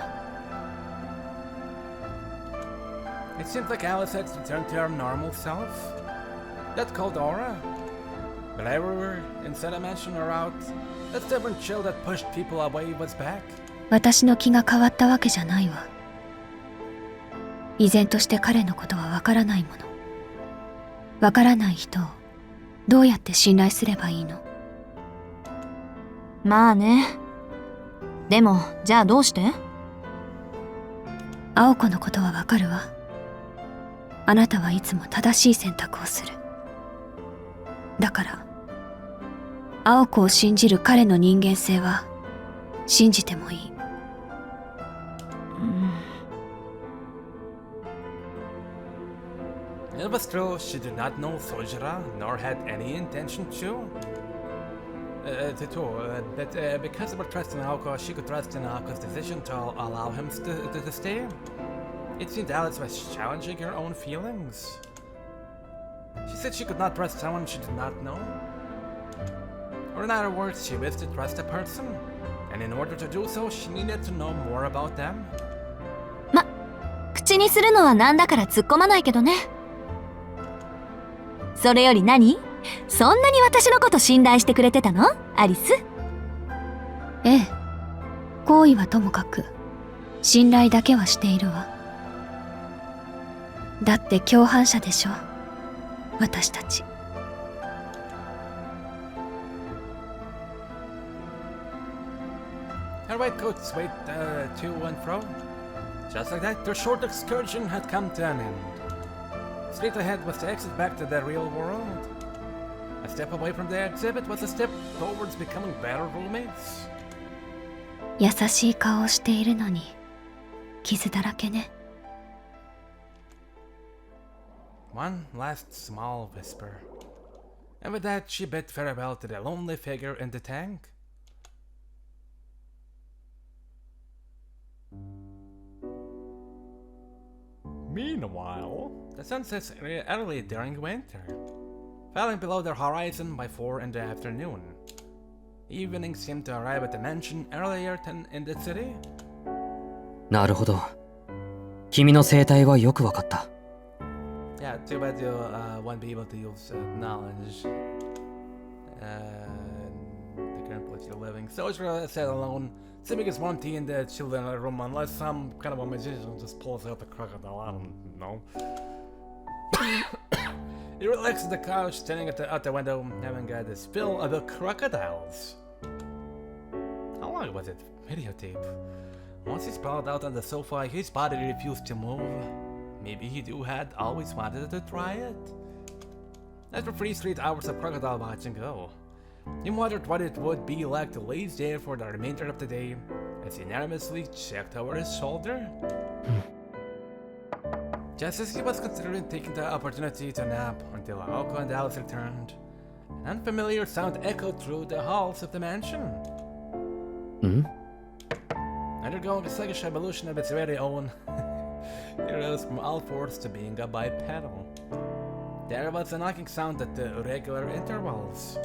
[SPEAKER 1] It seemed like Alice had returned to her normal self. That cold aura. But everywhere, inside a mansion or out, that stubborn chill that pushed people away was back.
[SPEAKER 5] 私の気が変わったわけじゃないわ。依然として彼のことはわからないもの。
[SPEAKER 1] Don't Aoko seemed taken in by the biological details of the fish. Alice couldn't have cared less. She was lost in the ebb and flow of emotions between wonder and woe, with every clumsy bump of the fish into the glass. When out of nowhere, she softly spoke.
[SPEAKER 5] 私の気が変わったわけじゃないわ。わからない人をどうやって信頼すればいいの？
[SPEAKER 2] まあね。でも、じゃあどうして？
[SPEAKER 5] 青子のことはわかるわ。あなたはいつも正しい選択をする。だから、青子を信じる彼の人間性は信じてもいい。
[SPEAKER 1] It was true, she did not know Soujuurou, nor had any intention to. But because of her trust in Aoko, she could trust in Aoko's decision to allow him to stay. It seemed Alice was challenging her own feelings. She said she could not trust someone she did not know. Or in other words, she wished to trust a person, and in order to do so, she needed to know more about them.
[SPEAKER 2] 口にするのはなんだから突っ込まないけどね。それより何？そんなに私のこと信頼してくれてたの？アリス？
[SPEAKER 5] ええ。好意はともかく、信頼だけはしているわ。だって共犯者でしょ、私たち。
[SPEAKER 1] Her white coat swayed to and fro. Just like that, their short excursion had come to an end. Straight ahead was the exit back to the real world. A step away from the exhibit was a step towards becoming better roommates.
[SPEAKER 5] 優しい顔をしているのに、傷だらけね。
[SPEAKER 1] One last small whisper. And with that, she bid farewell to the lonely figure in the tank. Meanwhile, the sun sets early during winter, falling below the horizon by 4 in the afternoon. Evening seemed to arrive at the mansion earlier than in the city.
[SPEAKER 3] なるほど。君の生態はよくわかった。
[SPEAKER 1] Yeah, too bad you won't be able to use knowledge. The current place you're living. Soujuurou sat alone, sipping his warm tea in the children's room, unless some kind of a magician just pulls out the crocodile. I don't know. He relaxed on the couch, standing out the window, having got his fill of the crocodiles. How long was it? Videotape. Once he sprawled out on the sofa, his body refused to move. Maybe he had always wanted to try it. After 3 straight hours of crocodile watching go, he wondered what it would be like to laze there for the remainder of the day as he nervously checked over his shoulder. Just as he was considering taking the opportunity to nap until Aoko and Alice returned, an unfamiliar sound echoed through the halls of the mansion. Undergoing a sluggish evolution of its very own, it rose from all fours to being a bipedal. There was a knocking sound at the irregular intervals.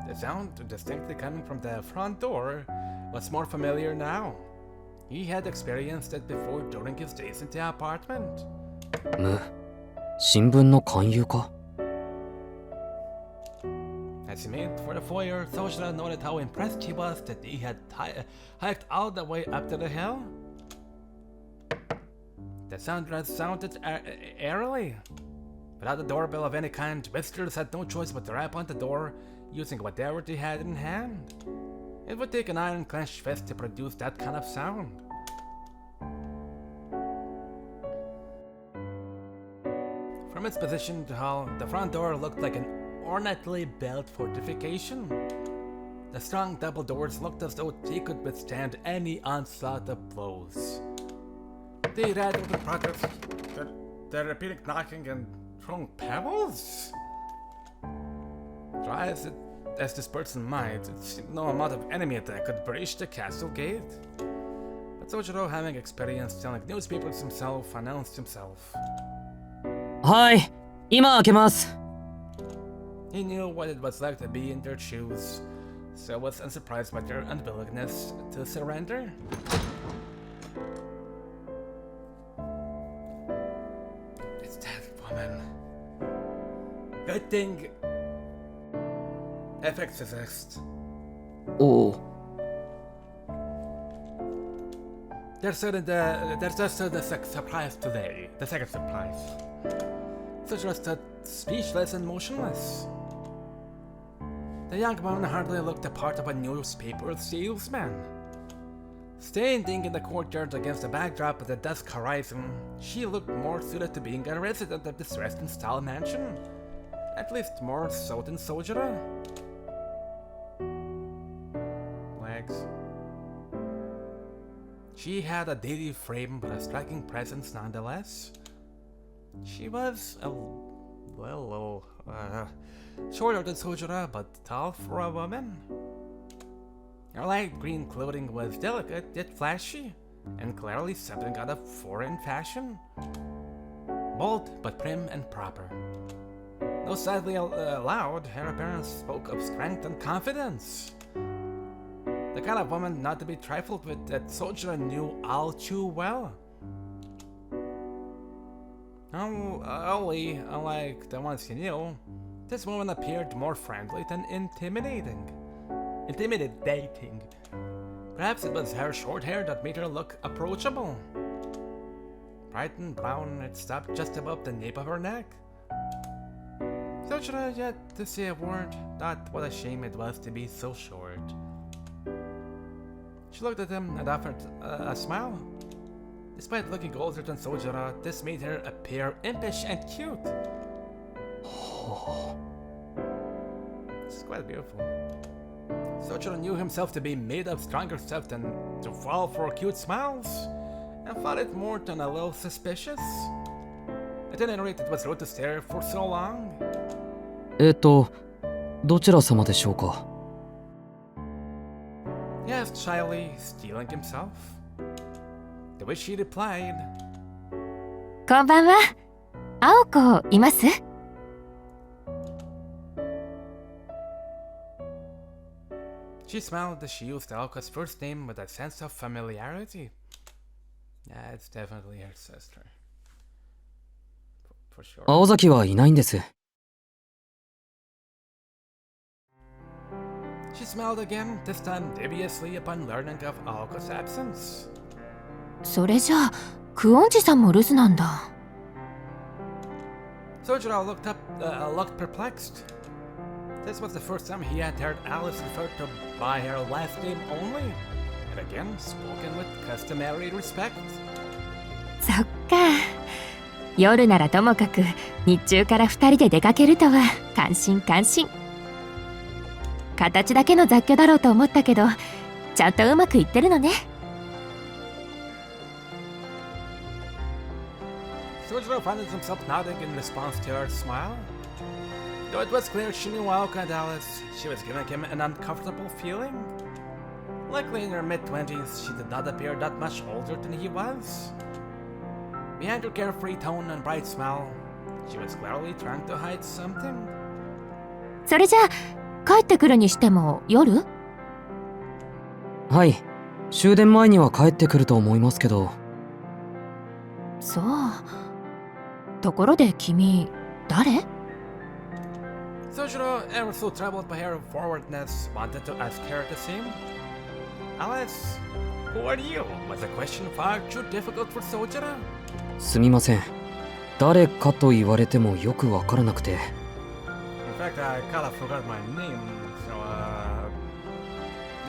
[SPEAKER 1] The sound, distinctly coming from the front door, was more familiar now. He had experienced it before during his days in the apartment.
[SPEAKER 3] 新聞の勧誘か?
[SPEAKER 1] As he made for the foyer, Soujuurou noted how impressed he was that he had hiked all the way up to the hill. The sound sounded eerily. Without a doorbell of any kind, visitors had no choice but to rap on the door using whatever they had in hand. It would take an iron-clenched fist to produce that kind of sound. From its position in the hall, the front door looked like an ornately built fortification. The strong double doors looked as though they could withstand any onslaught of blows. They rattled in progress, the repeated knocking and throwing pebbles? Try as this person might, it seemed no amount of enemy attack could breach the castle gate. But Soujuurou, having experience selling newspapers himself, announced himself.
[SPEAKER 3] はい、今開けます。
[SPEAKER 1] He knew what it was like to be in their shoes, so was unsurprised by their unwillingness to surrender. It's that woman. Good thing effects exist.
[SPEAKER 3] おお。
[SPEAKER 1] There's just the surprise today. The second surprise. Sojuro stood speechless and motionless. The young woman hardly looked the part of a newspaper salesman. Standing in the courtyard against the backdrop of the dusk horizon, she looked more suited to being a resident of this Western-style mansion. At least more so than Soujuurou. Legs. She had a dainty frame but a striking presence nonetheless. She was a little shorter than Soujuurou, but tall for a woman. Her light green clothing was delicate yet flashy, and clearly something out of foreign fashion. Bold but prim and proper. Though sadly loud, her appearance spoke of strength and confidence. The kind of woman not to be trifled with that Soujuurou knew all too well. Only, unlike the ones he knew, this woman appeared more friendly than intimidating. Perhaps it was her short hair that made her look approachable. Bright and brown, it stopped just above the nape of her neck. Soujuurou, yet to say a word, thought what a shame it was to be so short. She looked at him and offered a smile. Despite looking older than Soujuurou, this made her appear impish and cute. It's quite beautiful. Soujuurou knew himself to be made of stronger stuff than to fall for cute smiles, and thought it more than a little suspicious. At any rate, it was rude to stare for so long.
[SPEAKER 3] どちら様でしょうか?
[SPEAKER 1] He asked shyly, steeling himself. To which she replied,
[SPEAKER 5] こんばんは。青子います？
[SPEAKER 1] She smiled as she used Aoko's first name with a sense of familiarity. Yeah, it's definitely her sister. For sure.
[SPEAKER 3] 青崎はいないんです。
[SPEAKER 1] She smiled again, this time dubiously upon learning of Aoko's absence.
[SPEAKER 5] それじゃあ、クオンジさんも留守なんだ。
[SPEAKER 1] Soujuurou looked perplexed. This was the first time he had heard Alice referred to by her last name only, and again spoken with customary respect.
[SPEAKER 5] そっか。夜ならともかく日中から2人で出かけるとは感心感心。形だけの雑居だろうと思ったけど、ちゃんとうまくいってるのね。
[SPEAKER 1] Soujuurou found himself nodding in response to her smile. Though it was clear she knew Aoko and Alice, she was giving him an uncomfortable feeling. Likely in her mid-20s, she did not appear that much older than he was. Behind her carefree tone and bright smile, she was clearly trying to hide something.
[SPEAKER 5] それじゃあ、帰ってくるにしても夜？
[SPEAKER 3] はい。終電前には帰ってくると思いますけど。
[SPEAKER 5] そう。ところで君、誰
[SPEAKER 1] Soujuurou, ever so troubled by her forwardness, wanted to ask her the same. Alice, who are you? Was the question far too difficult for Soujuurou?
[SPEAKER 3] すみません。誰かと言われてもよくわからなくて。
[SPEAKER 1] In fact, I kinda forgot my name, so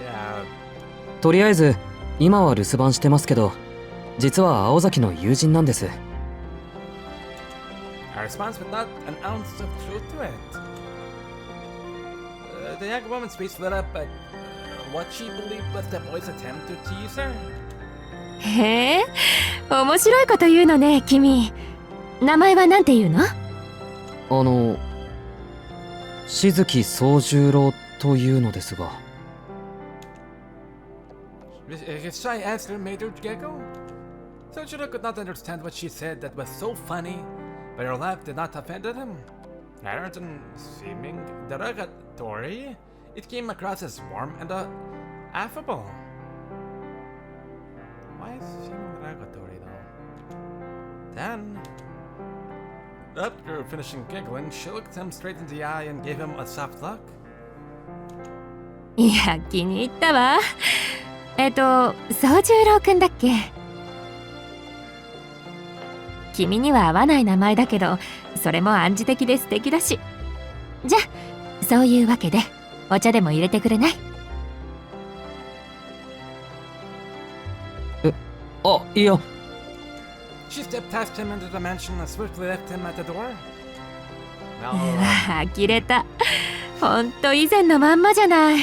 [SPEAKER 1] yeah.
[SPEAKER 3] とりあえず、今は留守番してますけど、実は青崎の友人なんです。
[SPEAKER 1] Her response with not an ounce of truth to it. The young woman's face lit up at what she believed was the boy's attempt to tease her.
[SPEAKER 5] へえ、面白いこと言うのね、君。名前はなんて言うの？
[SPEAKER 3] 静木宗十郎というのですが。
[SPEAKER 1] His shy answer made her giggle. Soujuurou could not understand what she said that was so funny, but her laugh did not offend him. Rather than seeming derogatory, it came across as warm and affable. Why is it seeming derogatory though? Then, after finishing giggling, she looked him straight in the eye and gave him a soft look.
[SPEAKER 5] いや、気に入ったわ。宗十郎くんだっけ？君には合わない名前だけど、それも暗示的で素敵だし。じゃあそういうわけでお茶でも入れてくれない？
[SPEAKER 3] あ、いや。
[SPEAKER 1] She stepped past him into the mansion and swiftly left him at the door.
[SPEAKER 5] 呆れた。ほんと以前のまんまじゃない。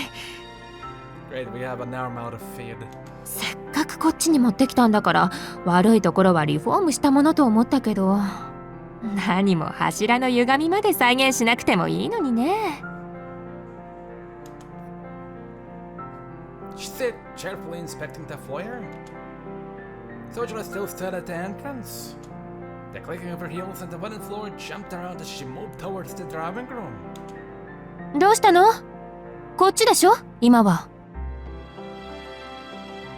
[SPEAKER 1] Great, we have a narrow amount of feed.
[SPEAKER 5] せっかくこっちに持ってきたんだから、悪いところはリフォームしたものと思ったけど、何も柱の歪みまで再現しなくてもいいのにね。
[SPEAKER 1] She sat cheerfully inspecting the foyer. Soujuurou still stood at the entrance. The clicking of her heels and the wooden floor jumped around as she moved towards the drawing room.
[SPEAKER 5] どうしたの？こっちでしょ今は。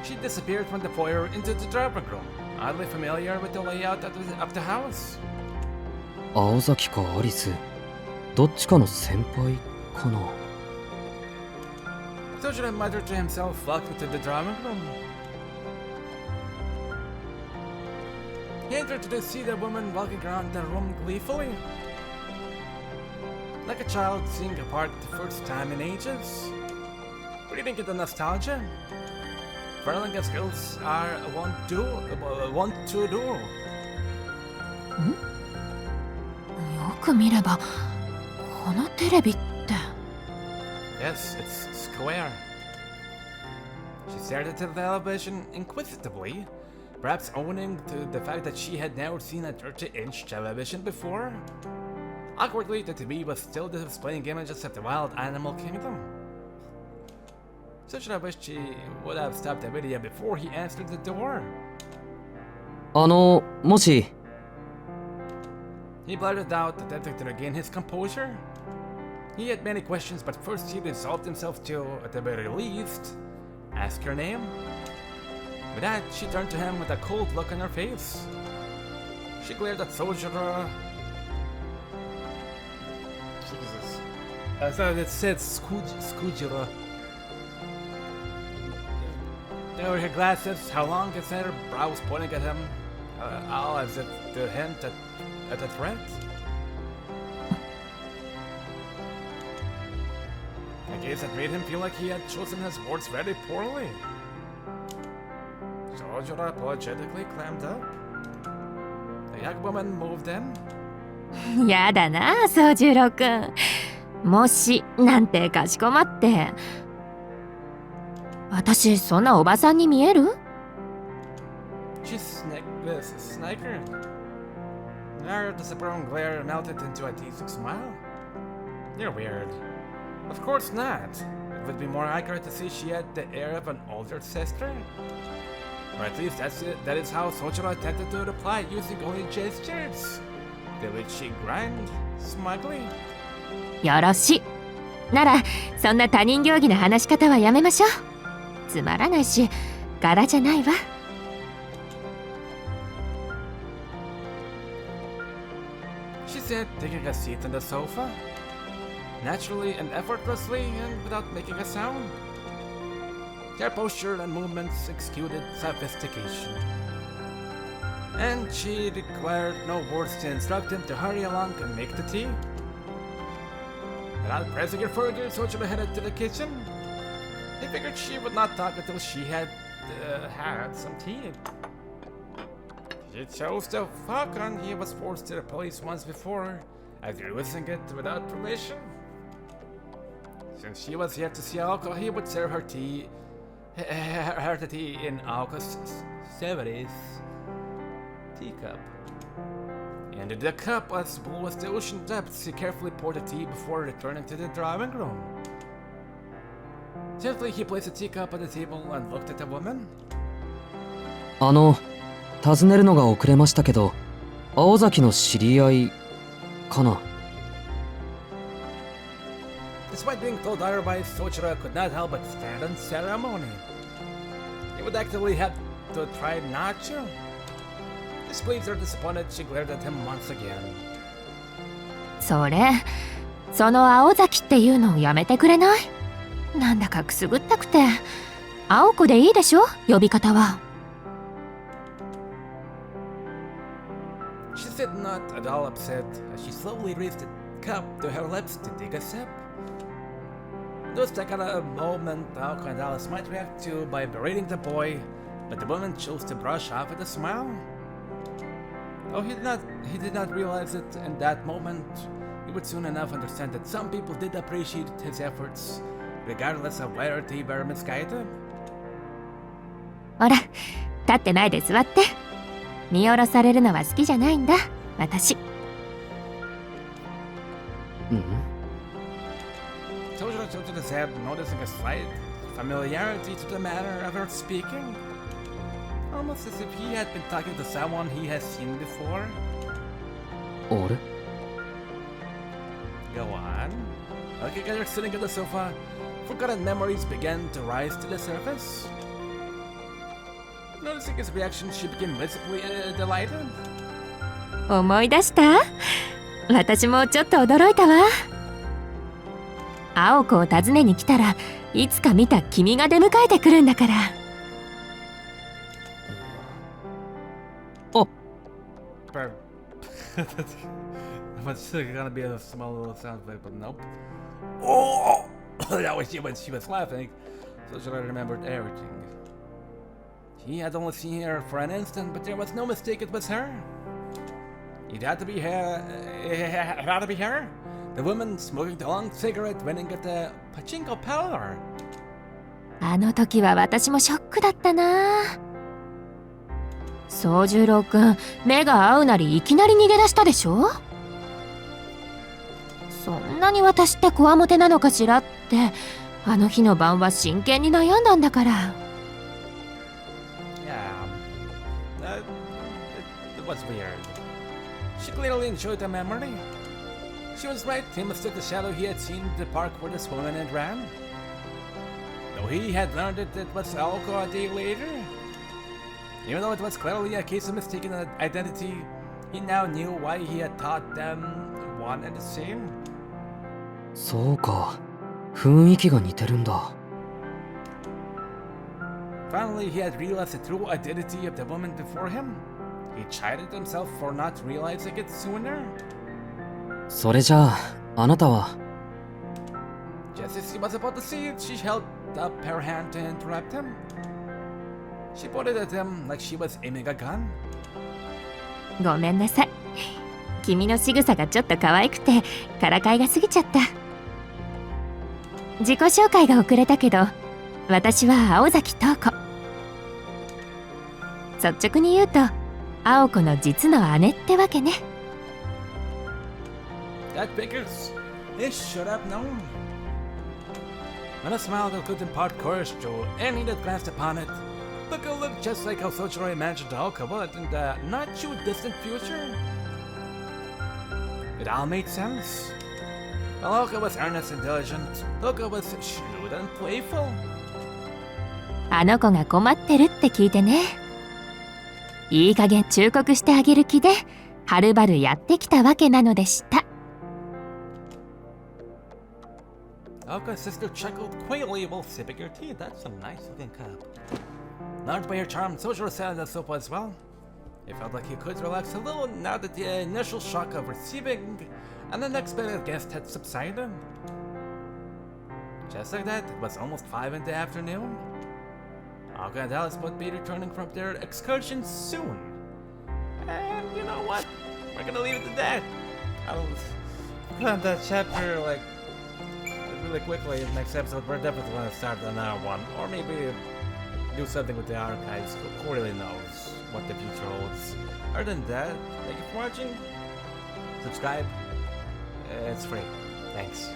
[SPEAKER 1] She disappeared from the foyer into the drawing room, oddly familiar with the layout of the house.
[SPEAKER 3] 青崎かアリス、どっちかの先輩かな。
[SPEAKER 1] Soujuurou muttered to himself, walking to the drawing room. He entered to see the woman walking around the room gleefully. Like a child seeing a part the first time in ages. Reading into nostalgia. Whirling as girls are wont to do.
[SPEAKER 5] よく見れば、このテレビって。
[SPEAKER 1] Yes, it's square. She stared at the television inquisitively, perhaps owning to the fact that she had never seen a 30-inch television before. Awkwardly, the TV was still displaying images of the wild animal kingdom. Soujuurou wished she would have stopped the video before he answered the door.
[SPEAKER 3] もし。
[SPEAKER 1] He blurted out, attempting to regain his composure. He had many questions, but first he resolved himself to, at the very least, ask her name. With that, she turned to him with a cold look on her face. She glared at Soujuurou. Jesus. I thought it said Soujuurou. There were her glasses, her long considered brows pointing at him, all as if to hint at a threat. A gaze that made him feel like he had chosen his words very poorly. Soujuurou apologetically climbed up. The young woman moved in.
[SPEAKER 5] やだな、宗十郎くん。もしなんてかしこまって。私そんなおばさんに見える？
[SPEAKER 1] She sniggered. Her disappointing glare melted into a teasing smile. You're weird. Of course not. It would be more accurate to say she had the air of an older sister. Or at least that is how Soujuurou attempted to reply, using only gestures. To which she grinned smugly.
[SPEAKER 5] よろしい。ならそんな他人行儀な話し方はやめましょう。つまらないし、柄じゃないわ。
[SPEAKER 1] She said, taking a seat on the sofa. Naturally and effortlessly and without making a sound. Her posture and movements exuded sophistication. And she required no words to instruct him to hurry along and make the tea. Without pressing her further, Soujuurou headed to the kitchen. He figured she would not talk until she had had some tea. She chose the falcon he was forced to replace once before, after losing it without permission. Since she was yet to see Aoko, he would serve her tea, her the tea in Aoko's 70s teacup. Into the cup as blue as the ocean depths, he carefully poured the tea before returning to the drawing room. Gently, he placed the teacup on the table and looked at the woman.
[SPEAKER 3] 尋ねるのが遅れましたけど、青崎の知り合いかな。
[SPEAKER 1] Despite being told otherwise, Soujuurou could not help but stand on ceremony. He would actively have to try not to. Displeased or disappointed, she glared at him once again.
[SPEAKER 5] その青崎っていうのをやめてくれない？なんだかくすぐったくて。青子でいいでしょ、呼び方は。
[SPEAKER 1] was not at all upset as she slowly raised the cup to her lips to take a sip. It was the kind of moment Aoko and Alice might react to by berating the boy, but the woman chose to brush off with a smile. Though he did not realize it in that moment, he would soon enough understand that some people did appreciate his efforts, regardless of whether they were misguided.
[SPEAKER 5] ほら、立ってないで座って。見下ろされるのは好きじゃないんだ、私。
[SPEAKER 1] Soujuurou tilted his head, noticing a slight familiarity to the manner of her speaking. Almost as if he had been talking to someone he has seen before.
[SPEAKER 3] あれ
[SPEAKER 1] Go on. Okay, you're sitting on the sofa. Forgotten memories began to rise to the surface. Noticing his reaction, she became visibly delighted.
[SPEAKER 5] 思い出した？私もちょっと驚いたわ。青子を訪ねに来たらいつか見た君が出迎えてくるんだから。
[SPEAKER 3] あ
[SPEAKER 1] It's gonna be a small little sound effect, but nope. Oh! That was she when she was laughing, so she remembered everything. He had only seen her for an instant, but there was no mistake it was her. It had to be her. It had to be her. The woman smoking the long cigarette winning at the pachinko parlor.
[SPEAKER 5] あの時は私もショックだったな。宗十郎くん、目が合うなりいきなり逃げ出したでしょ。そんなに私ってこわもてなのかしらって、あの日の晩は真剣に悩んだんだから。
[SPEAKER 1] Yeah, it was weird. She clearly enjoyed the memory. She was right, he mistook the shadow he had seen in the park for this woman and ran. Though he had learned that it was Aoko a day later. Even though it was clearly a case of mistaken identity, he now knew why he had thought them one and the same.
[SPEAKER 3] そうか、雰囲気が似てるんだ。
[SPEAKER 1] Finally, he had realized the true identity of the woman before him. He chided himself for not realizing it sooner.
[SPEAKER 3] それじゃあ、あなたは
[SPEAKER 1] Just as he was about to say it, she held up her hand to interrupt him. She pointed at him like she was aiming a gun.
[SPEAKER 5] ごめんなさい。君の仕草がちょっと可愛くてからかいが過ぎちゃった。自己紹介が遅れたけど、私は青崎瞳子。率直に言うと、青子の実の姉ってわけね。
[SPEAKER 1] That figures. He should have known. When a smile that could impart courage to any that glanced upon it, Aoko looked just like how Soujuurou imagined Aoko would in the not-too-distant future. It all made sense. While Aoko was earnest and diligent, Aoko was shrewd and playful.
[SPEAKER 5] あの子が困ってるって聞いてね。いい加減忠告してあげる気で、はるばるやってきたわけなのでした。
[SPEAKER 1] Aoko's sister chuckled quaintly while sipping her tea. That's a nice-looking cup. Lured by her charm, Soujuurou sat on the sofa as well. He felt like he could relax a little now that the initial shock of receiving an unexpected guest had subsided. Just like that, it was almost 5 in the afternoon. Aoko and Alice would be returning from their excursion soon. And you know what? We're gonna leave it at that. I'll put on that chapter like really quickly in the next episode. We're definitely gonna start another one. Or maybe do something with the archives. Who really knows what the future holds? Other than that, thank you for watching. Subscribe. It's free. Thanks.